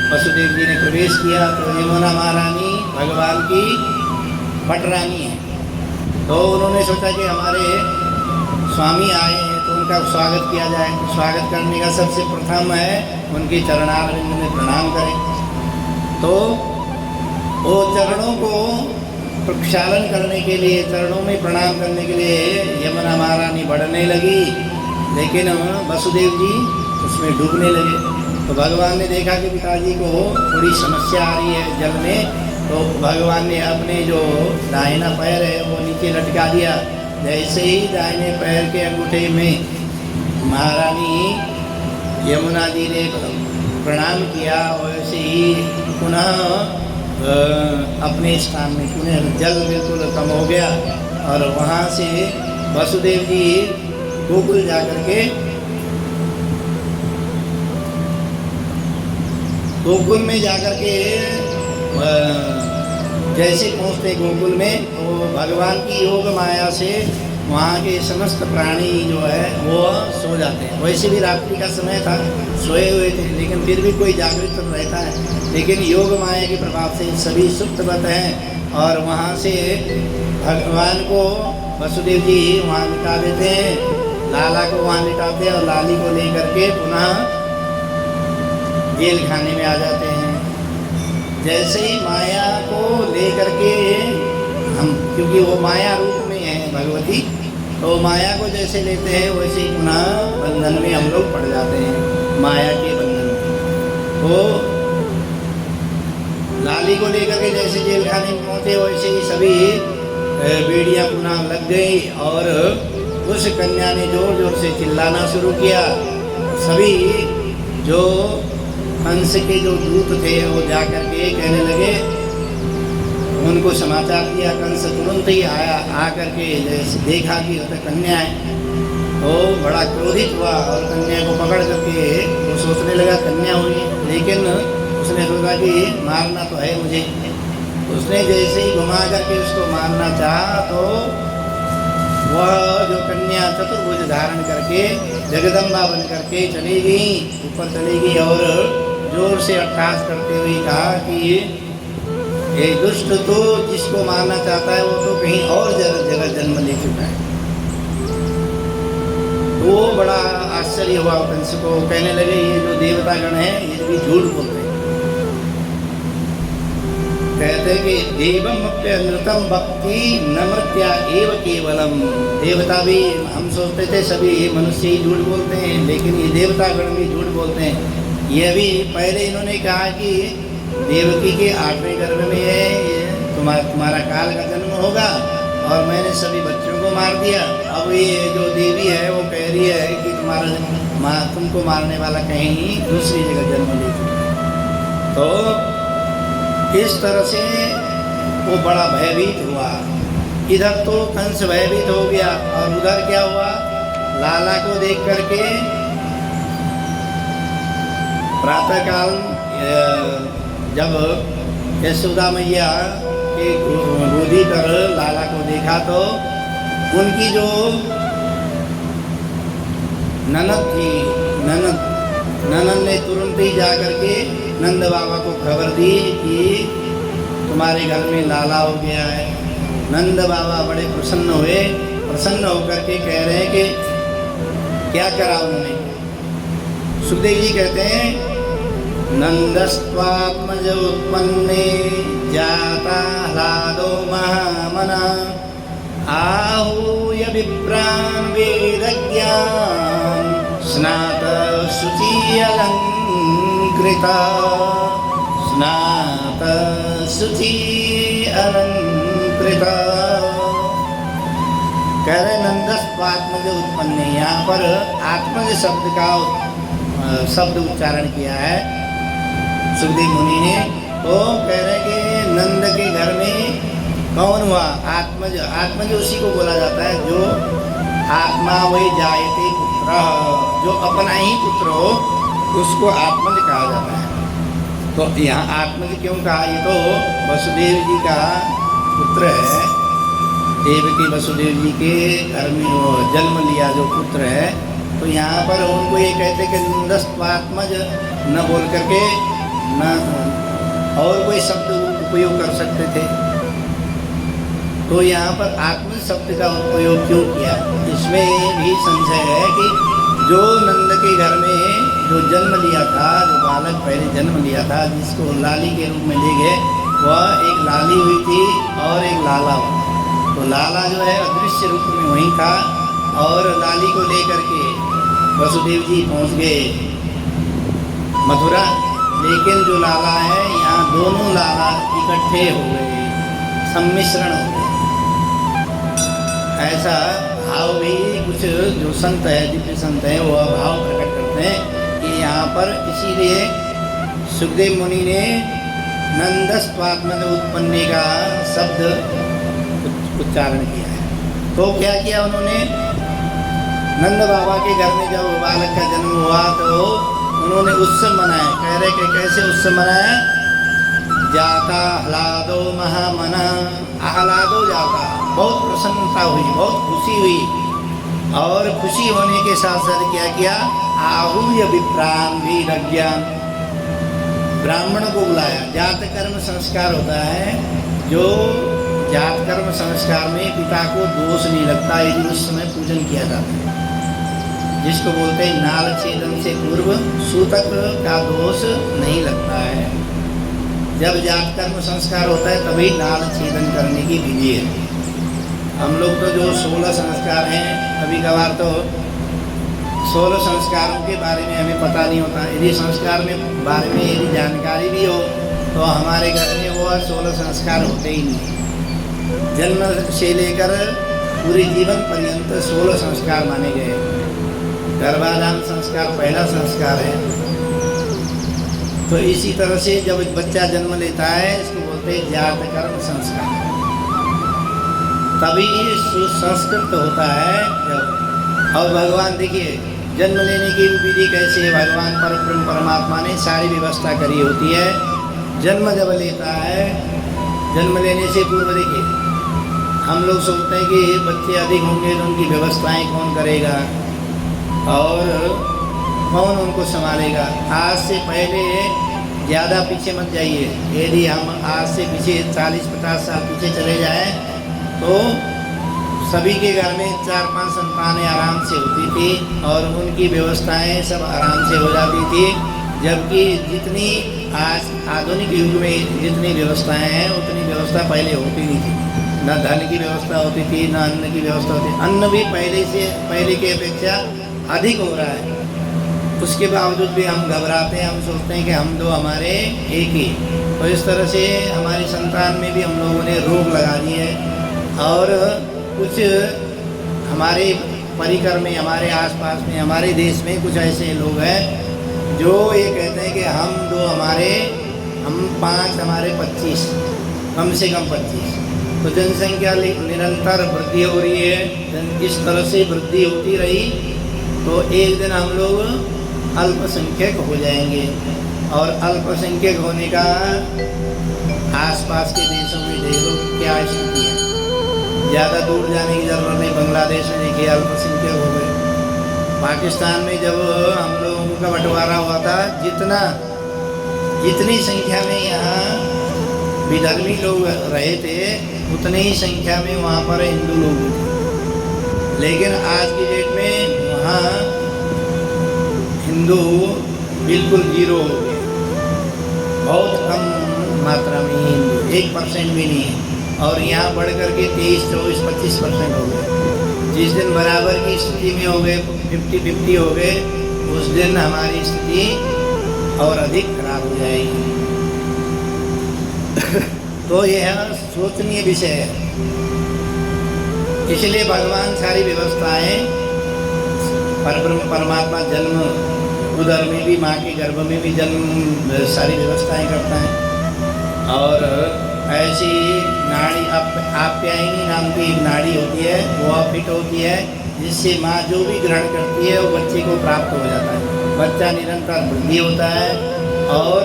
वसुदेव जी ने प्रवेश किया तो यमुना महारानी भगवान की पटरानी है। तो उन्होंने सोचा कि हमारे स्वामी आए हैं तो उनका स्वागत किया जाए। तो स्वागत करने का सबसे प्रथम है उनके चरणारविंद में प्रणाम करें। तो वो चरणों को प्रक्षालन करने के लिए, चरणों में प्रणाम करने के लिए यमुना महारानी बढ़ने लगी, लेकिन वसुदेव जी उसमें डूबने लगे। तो भगवान ने देखा कि पिताजी को थोड़ी समस्या आ रही है जल में, तो भगवान ने अपने जो दाहिना पैर है वो नीचे लटका दिया। जैसे ही दाहिने पैर के अंगूठे में महारानी यमुना जी ने प्रणाम किया, वैसे ही पुनः अपने स्थान में पुनः जल बिल्कुल कम हो गया और वहाँ से वसुदेव जी गोकुल जाकर के गोकुल में जाकर के जैसे पहुँचते गोकुल में तो भगवान की योग माया से वहाँ के समस्त प्राणी जो है वो सो जाते हैं। वैसे भी रात्रि का समय था, सोए हुए थे, लेकिन फिर भी कोई जागृत रहता है। लेकिन योग माया के प्रभाव से सभी सुप्तवत हैं और वहाँ से भगवान को वसुदेव जी वहाँ लिटा देते हैं, लाला को वहाँ लिटाते हैं और लाली को लेकर के पुनः जेल खाने में आ जाते हैं। जैसे ही माया को लेकर के हम, क्योंकि वो माया रूप में है भगवती, तो माया को जैसे लेते हैं वैसे ही पुनः बंधन में हम लोग पड़ जाते हैं, माया के बंधन में। तो लाली को लेकर के जैसे जेल खाने में पहुँचे वैसे ही सभी बेड़ियाँ पुनः लग गई और उस कन्या ने जोर जोर से चिल्लाना शुरू किया। सभी जो कंस के जो दूत थे वो जाकर के कहने लगे, उनको समाचार दिया। कंस तुरंत ही आया, आकर के देखा कि तो कन्या है, तो बड़ा क्रोधित हुआ और कन्या को पकड़ करके वो सोचने लगा कन्या हुई, लेकिन उसने सोचा कि मारना तो है मुझे। उसने जैसे ही घुमा करके उसको मारना चाहा तो वह जो कन्या चतुर्भुज धारण करके जगदम्बा बन करके चली गई, ऊपर चली गई और जोर से अट्टहास करते हुए कहा कि ये दुष्ट तो जिसको मारना चाहता है वो तो कहीं और जगह जन्म ले चुका है। तो वो बड़ा आश्चर्य हुआ कंस को, कहने लगे ये जो देवतागण है ये भी झूठ बोल रहे हैं। कहते हैं कि देवमप्यनृतम भक्ति नमृत्या एव केवलम। देवता भी, हम सोचते थे सभी मनुष्य ही झूठ बोलते हैं, लेकिन ये देवतागण भी झूठ बोलते हैं। ये भी पहले इन्होंने कहा कि देवकी के 8वें गर्भ में है तुम्हारा काल का जन्म होगा और मैंने सभी बच्चों को मार दिया। अब ये जो देवी है वो कह रही है कि तुमको मारने वाला कहीं दूसरी जगह जन्म ले चुका। तो इस तरह से वो बड़ा भयभीत हुआ। इधर तो कंस भयभीत हो गया और उधर क्या हुआ, लाला को देख करके प्रातःकाल जब यशोदा मैया के गोदी पर लाला को देखा तो उनकी जो ननद थी, ननन उन्होंने तुरंत ही जा करके नंद बाबा को खबर दी कि तुम्हारे घर में लाला हो गया है। नंद बाबा बड़े प्रसन्न हुए। प्रसन्न होकर के कह रहे हैं कि क्या करा उन्होंने। सुखदेव जी कहते हैं नंदस्त्वात्मज उत्पन्ने जाता ह्लादो महामना आहूय विप्रान् वेदज्ञान् स्नात शुचि अलङ्कृता स्नात शुचि अलङ्कृता। कह रहे नंदस्त्वात्मज उत्पन्न। यहाँ पर आत्मज शब्द का शब्द उच्चारण किया है सुखदेव मुनि ने। तो कह रहे कि नंद के घर में कौन हुआ? आत्मज। आत्मज उसी को बोला जाता है जो आत्मा वही जायते पुत्र, जो अपना ही पुत्र हो उसको आत्मज कहा जाता है। तो यहाँ आत्मज क्यों कहा? ये तो वसुदेव जी का पुत्र है। देवकी वसुदेव जी के घर में वो जन्म लिया जो पुत्र है। तो यहाँ पर उनको ये कहते कि नंदस्त्वात्मज न बोल करके न और कोई शब्द उपयोग कर सकते थे। तो यहाँ पर आत्मज शब्द का उपयोग क्यों किया? इसमें भी संशय है कि जो नंद के घर में जो जन्म लिया था, जो बालक पहले जन्म लिया था, जिसको लाली के रूप में ले गए, वह एक लाली हुई थी और एक लाला हुआ। तो लाला जो है अदृश्य रूप में वहीं था और लाली को लेकर के वसुदेव जी पहुंच गए मथुरा। लेकिन जो लाला है यहाँ दोनों लाला इकट्ठे हो गए, सम्मिश्रण हो गए। ऐसा भाव भी कुछ जो संत है, दिव्य संत है, वह भाव प्रकट करते हैं कि यहाँ पर इसीलिए सुखदेव मुनि ने नंदस्त्वात्मज उत्पन्न का शब्द उच्चारण किया है। तो क्या किया उन्होंने? नंद बाबा के घर में जब बालक का जन्म हुआ तो उन्होंने उत्सव मनाया। कह रहे कि कैसे उत्सव मनाया? जाता ह्लादो महामना, आह्लादो जाता, बहुत प्रसन्नता हुई, बहुत खुशी हुई। और खुशी होने के साथ साथ क्या किया? आहूय विप्रान् वेदज्ञान्, ब्राह्मण को बुलाया। जात कर्म संस्कार होता है, जो जात कर्म संस्कार में पिता को दोष नहीं लगता यदि उस समय पूजन किया जाता है, जिसको बोलते हैं नाल छेदन से पूर्व सूतक का दोष नहीं लगता है। जब जात कर्म संस्कार होता है तभी नाल छेदन करने की विधि है। हम लोग तो जो 16 संस्कार हैं, कभी कभार तो 16 संस्कारों के बारे में हमें पता नहीं होता। यदि संस्कार में बारे में यदि जानकारी भी हो तो हमारे घर में वो 16 संस्कार होते ही नहीं। जन्म से लेकर पूरे जीवन पर्यंत 16 संस्कार माने गए। गर्भाधान संस्कार पहला संस्कार है। तो इसी तरह से जब बच्चा जन्म लेता है इसको बोलते हैं जात कर्म संस्कार, तभी सुसंस्कृत होता है जब। और भगवान देखिए जन्म लेने की विधि कैसे है। भगवान परब्रह्म परमात्मा ने सारी व्यवस्था करी होती है। जन्म जब लेता है, जन्म लेने से पूर्व देखिए हम लोग सोचते हैं कि बच्चे अधिक होंगे तो उनकी व्यवस्थाएं कौन करेगा और कौन उनको संभालेगा। आज से पहले ज़्यादा पीछे मत जाइए। यदि हम आज से पीछे 40-50 साल पीछे चले जाएं तो सभी के घर में 4-5 संतानें आराम से होती थी और उनकी व्यवस्थाएं सब आराम से हो जाती थी। जबकि जितनी आज आधुनिक युग में जितनी व्यवस्थाएं हैं उतनी व्यवस्था पहले होती नहीं थी। न धन की व्यवस्था होती थी, न अन्न की व्यवस्था होती। अन्न भी पहले की अपेक्षा अधिक हो रहा है। उसके बावजूद भी हम घबराते हैं, हम सोचते हैं कि हम दो हमारे एक ही। तो इस तरह से हमारी संतान में भी हम लोगों ने रोक लगा दी है। और कुछ हमारे परिकर में, हमारे आसपास में, हमारे देश में कुछ ऐसे लोग हैं जो ये कहते हैं कि हम दो हमारे, हम 5 हमारे 25, कम से कम 25। तो जनसंख्या निरंतर वृद्धि हो रही है। इस तरह से वृद्धि होती रही तो एक दिन हम लोग अल्पसंख्यक हो जाएंगे। और अल्पसंख्यक होने का आसपास के देशों में देख लो क्या स्थिति है। ज़्यादा दूर जाने की जरूरत नहीं, बांग्लादेश में देखिए अल्पसंख्यक हो गए। पाकिस्तान में जब हम लोगों का बंटवारा हुआ था, जितनी संख्या में यहाँ विधर्मी लोग रहे थे, उतनी ही संख्या में वहाँ पर हिंदू लोग थे। लेकिन आज की डेट में वहाँ हिंदू बिल्कुल जीरो हो गए, बहुत कम मात्रा में हिंदू, 1% भी नहीं है। और यहाँ बढ़ कर के 23, 24, 25% हो गए। जिस दिन बराबर की स्थिति में हो गए, 50-50 हो गए, उस दिन हमारी स्थिति और अधिक खराब हो जाएगी। तो यह सोचनीय विषय है। इसलिए भगवान सारी व्यवस्थाएं, परब्रह्म परमात्मा जन्म, उदर में भी, माँ के गर्भ में भी जन्म, सारी व्यवस्थाएं करता है। और ऐसी नाड़ी, आप्यायनी नाम की एक नाड़ी होती है, वो फिट होती है, जिससे माँ जो भी ग्रहण करती है वो बच्चे को प्राप्त हो जाता है। बच्चा निरंतर वृद्धि होता है। और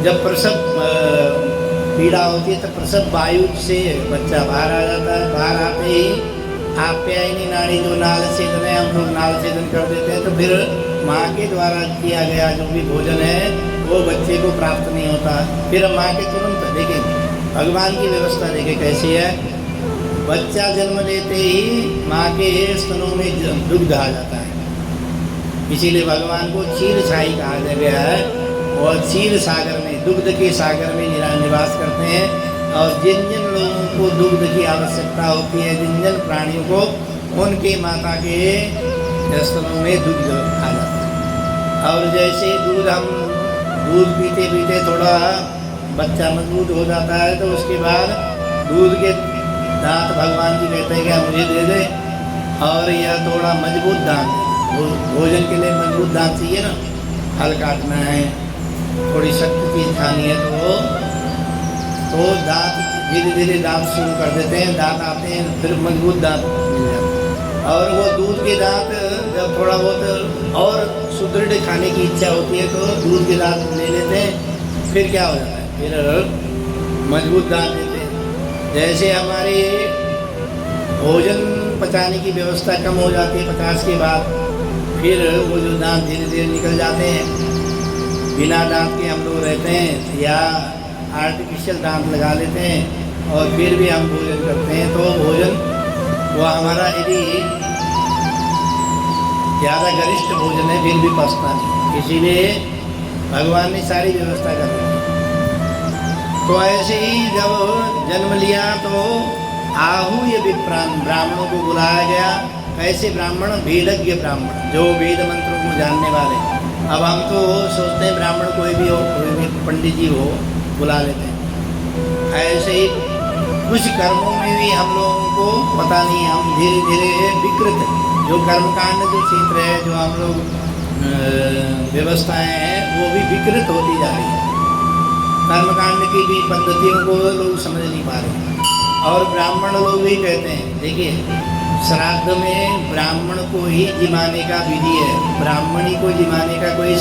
जब प्रसव पीड़ा होती है तो प्रसव वायु से बच्चा बाहर आ जाता है। बाहर आते ही आप्यायनी नाड़ी, जो नाल छेदन है, हम लोग नाल छेदन कर देते हैं, तो फिर माँ के द्वारा किया गया जो भी भोजन है वो बच्चे को प्राप्त नहीं होता। फिर माँ के तुरंत देखें, भगवान की व्यवस्था देखें कैसी है। बच्चा जन्म लेते ही माँ के स्तनों में दुग्ध आ जाता है। इसीलिए भगवान को क्षीर साई कहा गया है। और क्षीर सागर में, दुग्ध के सागर में निवास करते हैं। और जिन जिन लोगों को दुग्ध की आवश्यकता होती है, जिन जिन प्राणियों को, उनके माता के स्तनों में दुग्ध आ जाता है। और जैसे दूध पीते पीते थोड़ा बच्चा मजबूत हो जाता है, तो उसके बाद दूध के दांत भगवान जी कहते हैं कि मुझे दे दे। और यह थोड़ा मजबूत दांत, भोजन के लिए मजबूत दांत चाहिए ना, हल काटना है, थोड़ी सख्त चीज़ खानी है, तो दांत धीरे धीरे दांत शुरू कर देते हैं। दांत आते हैं, फिर मजबूत दांत मिल जाते हैं। और वो दूध के दांत जब थोड़ा बहुत और सुदृढ़ खाने की इच्छा होती है तो दूध के दांत ले लेते हैं। फिर क्या हो जाता है, फिर मजबूत दांत देते हैं। जैसे हमारे भोजन पचाने की व्यवस्था कम हो जाती है 50 के बाद, फिर वो जो दांत धीरे धीरे निकल जाते हैं। बिना दांत के हम लोग रहते हैं या आर्टिफिशियल दांत लगा लेते हैं, और फिर भी हम भोजन करते हैं। तो भोजन वो हमारा यदि ज़्यादा गरिष्ठ भोजन है, फिर भी पचता नहीं। इसीलिए भगवान ने सारी व्यवस्था कर दी। तो ऐसे ही जब जन्म लिया तो आहूय विप्रान, ब्राह्मणों को बुलाया गया। कैसे ब्राह्मण? वेदज्ञ ब्राह्मण, जो वेद मंत्रों को जानने वाले। अब हम तो सोचते हैं ब्राह्मण कोई भी हो, कोई भी पंडित जी हो, बुला लेते हैं। ऐसे ही कुछ कर्मों में भी हम लोगों को पता नहीं, हम धीरे धीरे विकृत, जो कर्मकांड जो क्षेत्र है, जो हम लोग व्यवस्थाएं हैं, वो भी विकृत होती जा रही है। कर्मकांड की भी पद्धतियों को लोग समझ नहीं पा रहे। और ब्राह्मण लोग भी कहते हैं, देखिए श्राद्ध में ब्राह्मण को ही जिमाने का विधि है, ब्राह्मणी को जिमाने का कोई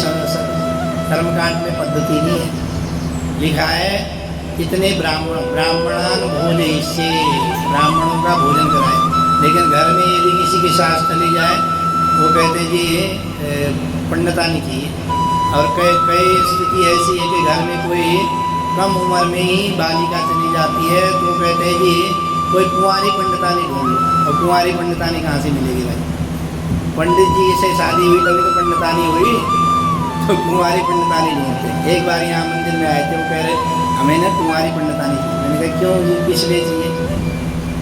कर्मकांड में पद्धति नहीं है। लिखा है इतने ब्राह्मणान भोज हिस्से, ब्राह्मणों का भोजन कराए। लेकिन घर में यदि किसी के साथ चली जाए, वो कहते हैं जी पंडिता नहीं चाहिए। और कई स्थिति ऐसी है कि घर में कोई कम उम्र में ही बालिका चली जाती है, तो कहते हैं जी कोई कुंवारी पंडितानी ढूंढ लो। और कुंवारी पंडितानी कहाँ से मिलेगी भाई? पंडित जी से शादी हुई तभी तो पंडितानी हुई, तो कुंवारी पंडितानी ढूंढते। एक बार यहाँ मंदिर में आए थे, वो कह रहे हमें ना कुंवारी पंडितानी चाहिए। मैंने कहा क्यों जी, किस लिए चाहिए?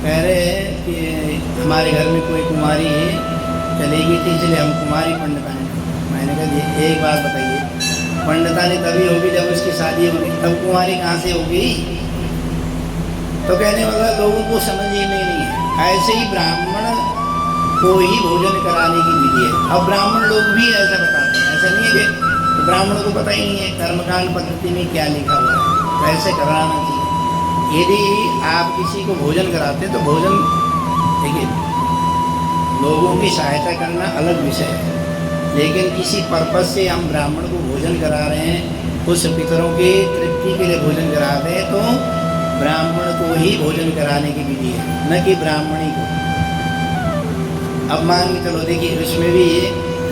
कह रहे कि हमारे घर में कोई कुंवारी चलेगी थी, इसलिए हम कुंवारी पंडितानी। मैंने कहा जी एक बात बताइए, पंडितानी तभी होगी जब उसकी शादी होगी, तब कुंवारी कहाँ से होगी? तो कहने वाला लोगों को समझ ही में नहीं है। ऐसे ही ब्राह्मण को ही भोजन कराने की विधि है। अब ब्राह्मण लोग भी ऐसा बताते हैं, ऐसा नहीं है कि ब्राह्मण को पता ही नहीं है कर्मकांड पद्धति में क्या लिखा हुआ है, कैसे कराना चाहिए। यदि आप किसी को भोजन कराते हैं तो भोजन, देखिए लोगों की सहायता करना अलग विषय है, लेकिन किसी पर्पज से हम ब्राह्मण को भोजन करा रहे हैं, उस पितरों की तृप्ति के लिए भोजन करा रहे हैं, तो ब्राह्मण को ही भोजन कराने की विधि है, न कि ब्राह्मणी को। अब मान के चलो, देखिए इसमें भी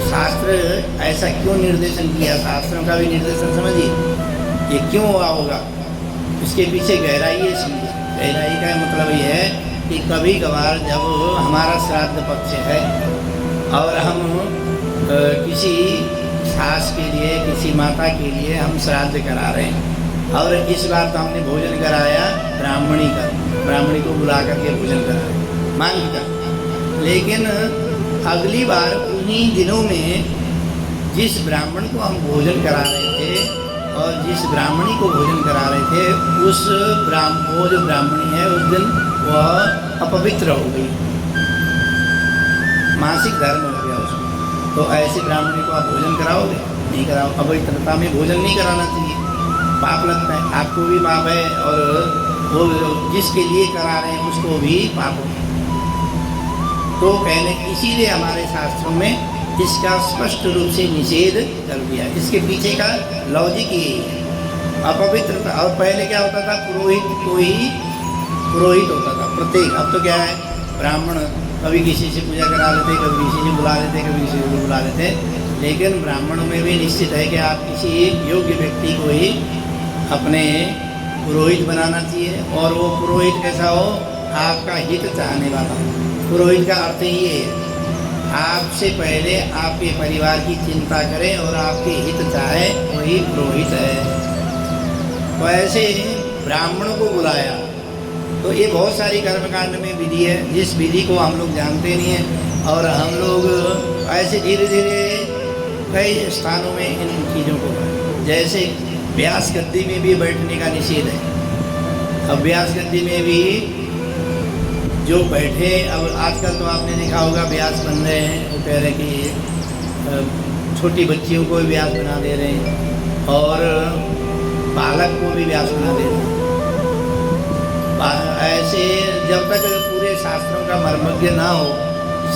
शास्त्र ऐसा क्यों निर्देशन किया, शास्त्रों का भी निर्देशन समझिए, ये क्यों हुआ होगा, इसके पीछे गहराई है समझिए। गहराई का मतलब ये है कि कभी कभार जब हमारा श्राद्ध पक्ष है और हम किसी सास के लिए, किसी माता के लिए हम श्राद्ध करा रहे हैं, और इस बार तो हमने भोजन कराया ब्राह्मणी को बुला करके भोजन कराया मांग कर, लेकिन अगली बार उन्हीं दिनों में जिस ब्राह्मण को हम भोजन करा रहे थे और जिस ब्राह्मणी को भोजन करा रहे थे, वो जो ब्राह्मणी है उस दिन वह अपवित्र हो गई, मासिक धर्म हो गया उसको। तो ऐसे ब्राह्मणी को आप भोजन कराओगे? नहीं कराओ। अपवित्रता में भोजन नहीं कराना चाहिए, पाप लगता है, आपको भी पाप है और वो जिसके लिए करा रहे हैं उसको भी पाप हो। तो कहने इसीलिए हमारे शास्त्रों में इसका स्पष्ट रूप से निषेध कर दिया। इसके पीछे का लॉजिक यही है, अपवित्रता। और पहले क्या होता था, पुरोहित होता था प्रत्येक। अब तो क्या है, ब्राह्मण कभी किसी से पूजा करा लेते, कभी किसी से बुला लेते, कभी किसी को बुला लेते। लेकिन ब्राह्मणों में भी निश्चित है कि आप किसी योग्य व्यक्ति को ही अपने पुरोहित बनाना चाहिए, और वो पुरोहित कैसा हो, आपका हित चाहने वाला। पुरोहित का अर्थ ये है, आपसे पहले आपके परिवार की चिंता करे और आपके हित चाहे, वही पुरोहित है। तो ऐसे ब्राह्मणों को बुलाया, तो ये बहुत सारी कर्मकांड में विधि है जिस विधि को हम लोग जानते नहीं हैं, और हम लोग ऐसे धीरे धीरे कई स्थानों में इन चीज़ों को, जैसे व्यास गद्दी में भी बैठने का निषेध है। अब व्यास गद्दी में भी जो बैठे, अब आजकल तो आपने देखा होगा व्यास बन रहे हैं, वो कह रहे हैं कि छोटी बच्चियों को भी व्यास बना दे रहे हैं और बालक को भी व्यास बना दे रहे हैं। ऐसे जब तक पूरे शास्त्रों का मर्मज्ञ ना हो,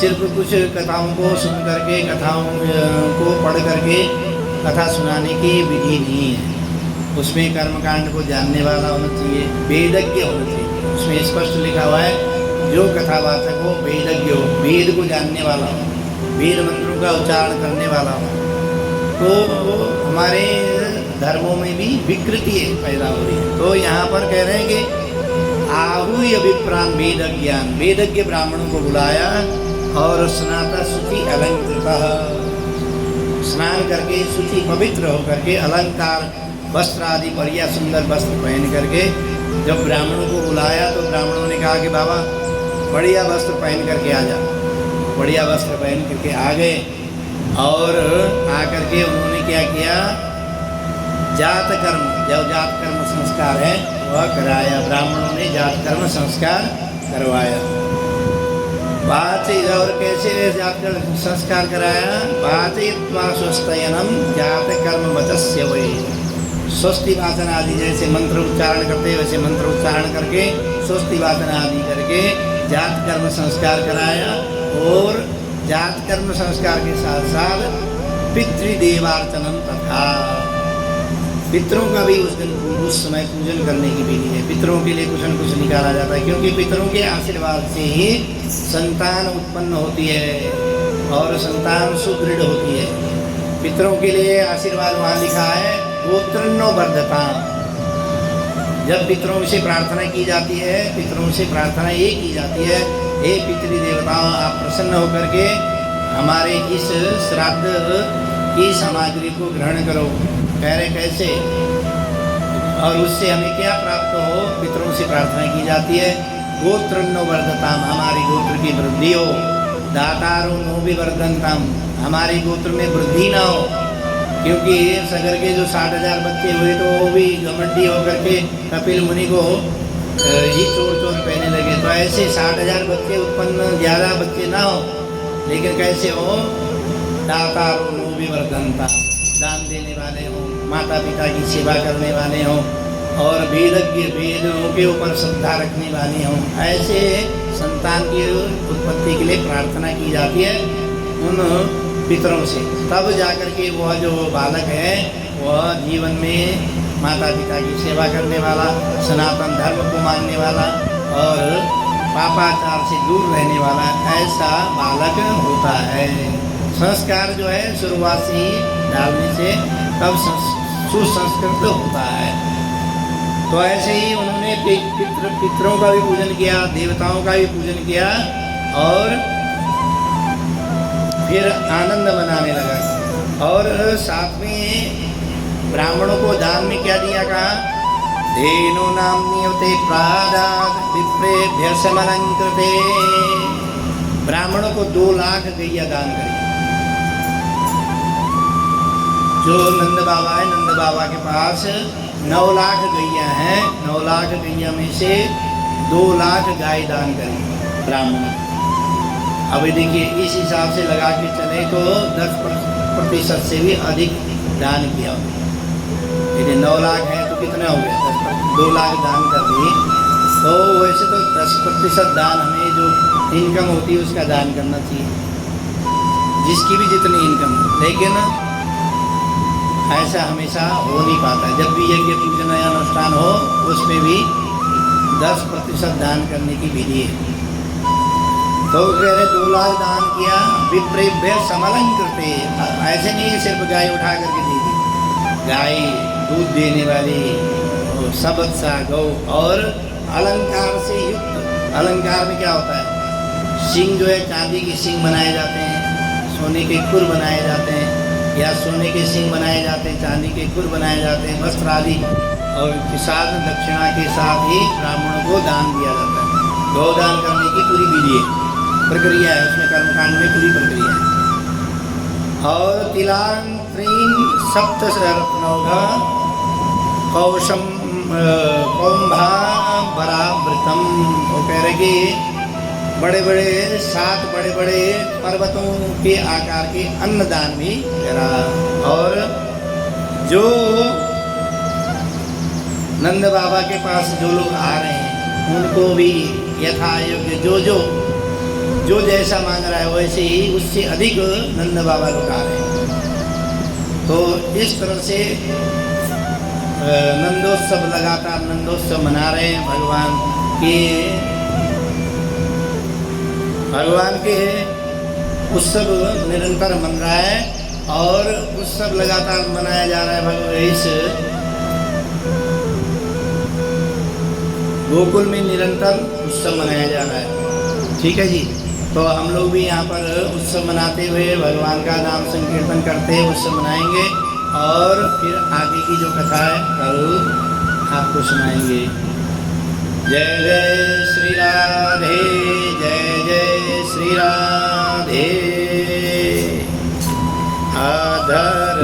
सिर्फ कुछ कथाओं को सुन करके, कथाओं को पढ़ करके कथा सुनाने की विधि नहीं है। उसमें कर्मकांड को जानने वाला होना चाहिए, वेदज्ञ होना चाहिए। उसमें स्पष्ट लिखा हुआ है, जो कथावाचक हो वेदज्ञ हो, वेद को जानने वाला हो, वेद मंत्रों का उच्चारण करने वाला हो। तो हमारे धर्मों में भी विकृति पैदा हो रही है। तो यहाँ पर कह रहे हैं कि आहूय अभिप्राण वेदज्ञान, वेदज्ञ ब्राह्मणों को बुलाया और स्नाता शुचि अलंकृत, स्नान करके शुचि पवित्र होकर के अलंकार वस्त्र आदि बढ़िया सुंदर वस्त्र पहन करके जब ब्राह्मणों को बुलाया, तो ब्राह्मणों ने कहा कि बाबा बढ़िया वस्त्र पहन करके आ जा। बढ़िया वस्त्र पहन करके आ गए, और आकर के उन्होंने क्या किया, जात कर्म, जो जात कर्म संस्कार है वह कराया। ब्राह्मणों ने जात कर्म संस्कार करवाया। बात और कैसे जात कर्म संस्कार कराया, बाचयित्वा स्वस्तयनम जात कर्म वचस्य वै, स्वस्ति वाचन आदि जैसे मंत्र उच्चारण करते वैसे मंत्र उच्चारण करके स्वस्ति वाचन आदि करके जात कर्म संस्कार कराया। और जात कर्म संस्कार के साथ साथ पितृदेवार्चनम तथा, पितरों का भी उस दिन उस समय पूजन करने की विधि है। पितरों के लिए कुछ न कुछ निकाला जाता है, क्योंकि पितरों के आशीर्वाद से ही संतान उत्पन्न होती है और संतान सुदृढ़ होती है। पितरों के लिए आशीर्वाद वहाँ लिखा है, गोत्रन्नो वर्धता। जब पितरों से प्रार्थना की जाती है, पितरों से प्रार्थना ये की जाती है, हे पितृदेवताओं आप प्रसन्न होकर के हमारे इस श्राद्ध की सामग्री को ग्रहण करो। कह रहे कैसे, और उससे हमें क्या प्राप्त हो, पितरों से प्रार्थना की जाती है, गोत्रन्नो वर्धताम, हमारी गोत्र की वृद्धि हो, दातारो नो विवर्धनताम, हमारे गोत्र में वृद्धि ना हो। क्योंकि सगर के जो 60,000 बच्चे हुए तो वो भी घमंडी होकर के कपिल मुनि को ही चोर पहने लगे। तो ऐसे 60,000 बच्चे उत्पन्न, ज़्यादा बच्चे ना हो, लेकिन कैसे हो, दातारो नो विवर्धनता, दान देने वाले हों, माता पिता की सेवा करने वाले हों, और वेदज्ञ, वेदों के ऊपर श्रद्धा रखने वाले हों। ऐसे संतान की उत्पत्ति के लिए प्रार्थना की जाती है उन पितरों से। तब जाकर के वह जो बालक है वह जीवन में माता पिता की सेवा करने वाला, सनातन धर्म को मानने वाला और पापाचार से दूर रहने वाला ऐसा बालक होता है। संस्कार जो है शुरुआत से ही डालने से तब सुसंस्कृत होता है। तो ऐसे ही उन्होंने पितरों का भी पूजन किया, देवताओं का भी पूजन किया और फिर आनंद मनाने लगा। और साथ में ब्राह्मणों को दान में क्या दिया, कहा धेनु नाम्यते प्रादाद विप्रेभ्य समलंकृते। ब्राह्मणों को 2 लाख गैया दान करी। जो नंद बाबा है, नंद बाबा के पास 9 लाख गैया हैं। 9 लाख गैया में से 2 लाख गाय दान करी ब्राह्मणों। अब देखिए इस हिसाब से लगा के चले तो 10% से भी अधिक दान किया। यदि 9 लाख है तो कितना हो गया, 2 लाख दान कर दिए। तो वैसे तो 10% दान हमें जो इनकम होती है उसका दान करना चाहिए, जिसकी भी जितनी इनकम हो। लेकिन ऐसा हमेशा हो नहीं पाता। जब भी यज्ञ पूजन या अनुष्ठान हो उसमें भी 10% दान करने की विधि है। तो कह रहे 2 लाख दान किया। विप्रेभ्य समलंकृते, ऐसे नहीं सिर्फ गाय उठा करके दे दी। गाय, दूध देने वाली, सबत्सा गौ और अलंकार से युक्त। अलंकार में क्या होता है, सिंह जो है चांदी के सिंह बनाए जाते हैं, सोने के खुर बनाए जाते हैं, या सोने के सिंह बनाए जाते हैं, चांदी के खुर बनाए जाते हैं, वस्त्र आदि। और के साथ दक्षिणा के साथ ही ब्राह्मणों को दान दिया जाता है। गौदान करने की पूरी विधि है, प्रक्रिया है, उसमें कर्मकांड में पूरी प्रक्रिया है। और तिलांत्रीन सप्त रत्नौघा कौशम कौम्भावरावृतम। वो कह रहे कि बड़े बड़े 7 बड़े बड़े पर्वतों के आकार के अन्नदान भी करा। और जो नंद बाबा के पास जो लोग आ रहे हैं उनको भी यथा योग्य जो जैसा मांग रहा है वैसे ही उससे अधिक नंद बाबा लोग आ रहे हैं। तो इस तरह से नंदोत्सव, लगातार नंदोत्सव मना रहे हैं। भगवान के उत्सव निरंतर मन रहा है और उत्सव लगातार मनाया जा रहा है। भगवान इस गोकुल में निरंतर उत्सव मनाया जा रहा है। ठीक है जी। तो हम लोग भी यहाँ पर उत्सव मनाते हुए भगवान का नाम संकीर्तन करते हैं, उत्सव मनाएंगे और फिर आगे की जो कथा है कल आपको सुनाएंगे। जय जय श्री राधे, जय जय श्री राधे। आधर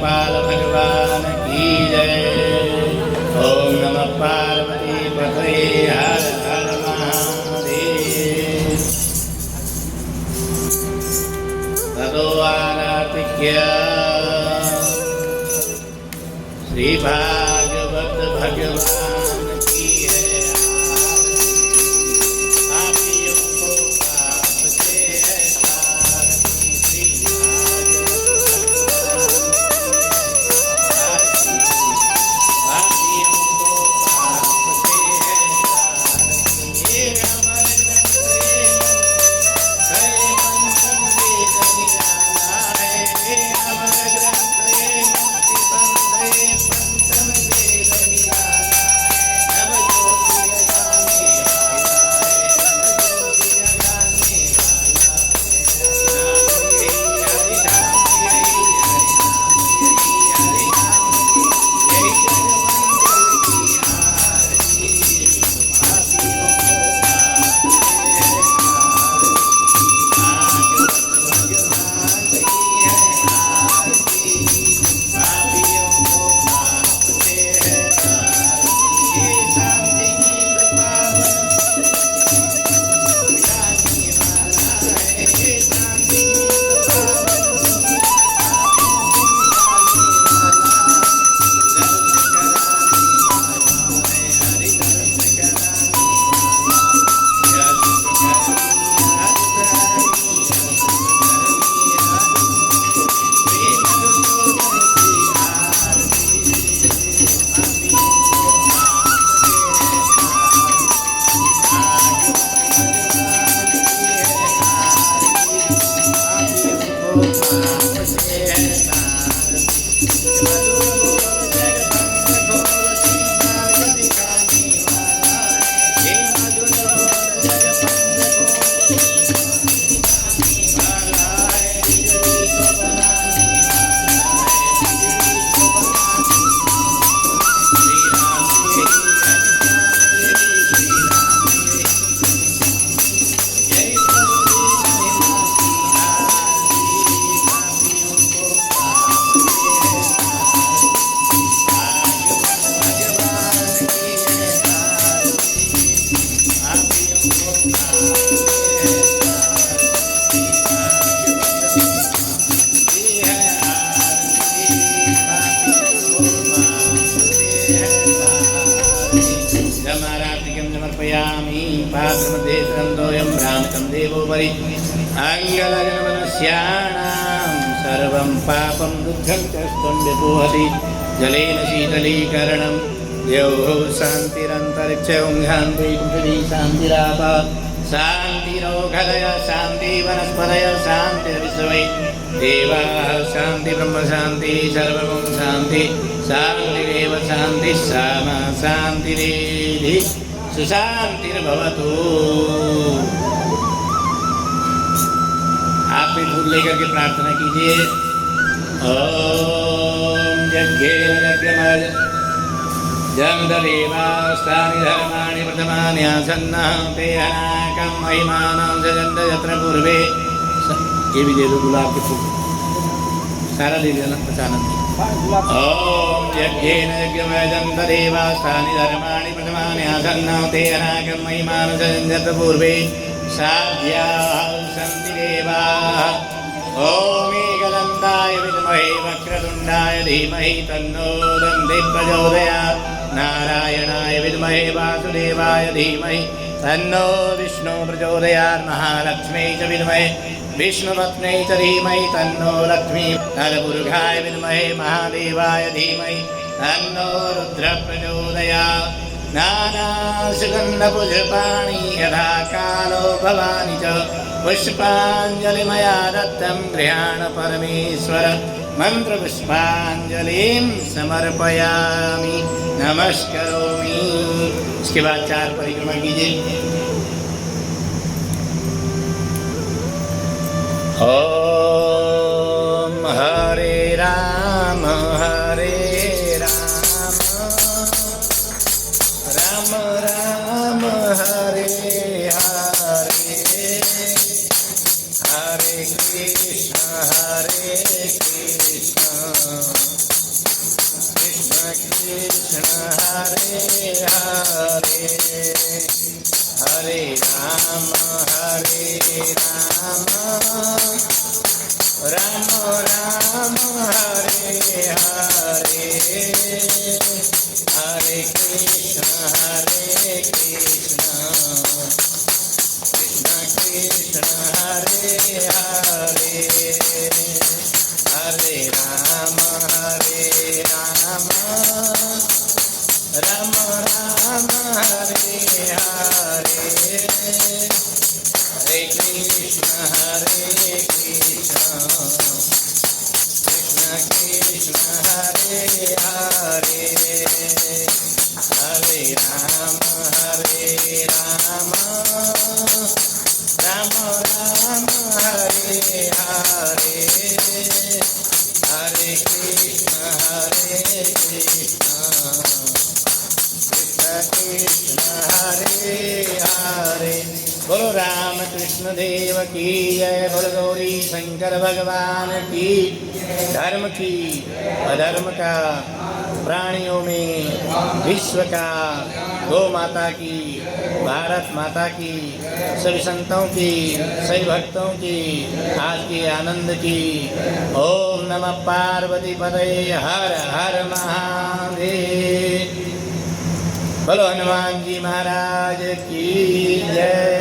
गोपाल भगवान की जय। ओम नमः पार्वती पतये हर हर महादेव। ततो आराधिक्य श्री भागवत भगवान की है पापियों को पाप से है तारती। श्री भागवत पापियों को पाप से है तारती। ये अमर ग्रंथ है पंचम वेद निराला है। ये अमर ग्रंथ है मुक्ति बंध है पंचम वेद निराला। नव ज्योति जगाने वाला है, नव ज्योति जगाने वाला है। नाम यही हरि नाम, यही हरि नाम, यही हरि नाम, यही जगमंगल की आरती। पापियों को पाप से है तारती। भागवत भगवान की है आरती। पापियों को पाप से है तारती। ये शांति गीत पावन गाने वाला है। ये शांति गीत पावन दर्श कराने वाला है। हरि दर्श कराने वाला। यश करनी हर करनी, यश करनी हर प्रेम दुर्योधन की आरती। पापियों को पाप से है तारती। भागवत भगवान की है आरती। पापियों को पाप से है तारती। मधुर बोल जगबंध घोर श्री मार्ग दिखाने वाला है। हे मधुर बोल जगबंध घोर वाला है। बिजली को बनाने वाला है, बिजली को बनाने। श्री राम यही घनश्याम यही, श्री राम यही, यही प्रभु महिमा की आरती। पापियों को पाप से है तारती। भागवत भगवान की है आरती। पापियों को पाप से है तारती। भागवत की है आरती। पापियों को पाप से है तारती। जमाराधिकं समर्पयामि पात्रमध्ये स्कन्दोऽयं भ्रामकं देवोपरि अङ्गलगनमनुष्याणां सर्वं पापं दुःखं कष्टं व्यपोहति जलेन शीतलीकरणं द्यौः शान्तिरन्तरिक्षं शान्ति पृथिवी शान्तिराप शान्तिरोगदय शान्ति वनस्पतय शान्तिर्विश्वै देवाः शान्ति ब्रह्म शान्ति सर्वं शान्ति शान्तिरेव शान्ति सामा शान्तिरेधि सुशान्तिर्भवतु। आप भी फूल लेकर के प्रार्थना कीजिए। ओम यज्ञेन यज्ञमय जन्मदेवास्तानि धर्माणि प्रथमानि आसन्नः ते अनाकं महिमानं सजन्त यत्र पूर्वे। ये भी दे दो गुलाब के फूल, सारा दे देना प्रसादम। ओम यज्ञेन यज्ञमय जन्मदेवास्तानि धर्माणि प्रथमानि आसन्नः ते अनाकं महिमानं सजन्त यत्र पूर्वे साध्याः सन्ति देवाः। ओम एकदन्ताय विद्महे वक्रतुण्डाय धीमहि तन्नो दन्ति प्रचोदयात्। नारायणाय विद्महे वासुदेवाय धीमहि तन्नो विष्णु प्रचोदयात्। महालक्ष्म्यै च विद्महे विष्णुपत्न्यै च धीमहि तन्नो लक्ष्मी। नरपुरुषाय विद्महे महादेवाय धीमहि तन्नो रुद्र प्रचोदयात्। नानासुगन्धपुष्पाणि यथा कालो भवानि च पुष्पाञ्जलिमया दत्तं गृहाण परमेश्वर। मंत्रपुष्पाञ्जलिं समर्पयामि नमस्करोमि। इसके बाद 4 परिक्रमा कीजिए। ओम हरे राम राम राम हरे हरे, हरे कृष्ण कृष्ण हरे हरे हरे राम राम राम हरे हरे हरे कृष्ण कृष्ण कृष्ण हरे हरे हरे राम राम राम हरे हरे हरे कृष्ण कृष्ण कृष्ण हरे हरे हरे राम राम राम हरे हरे हरे कृष्ण कृष्ण कृष्ण हरे हरे। बोलो राम कृष्ण देव की जय। बोलो गौरी शंकर भगवान की। धर्म की अधर्म का, प्राणियों में विश्व का, गौ माता की, भारत माता की, सभी संतों की, सभी भक्तों की, आज के आनंद की। ओम नमः पार्वती पतये हर हर महादेव। बोलो हनुमान जी महाराज की जय।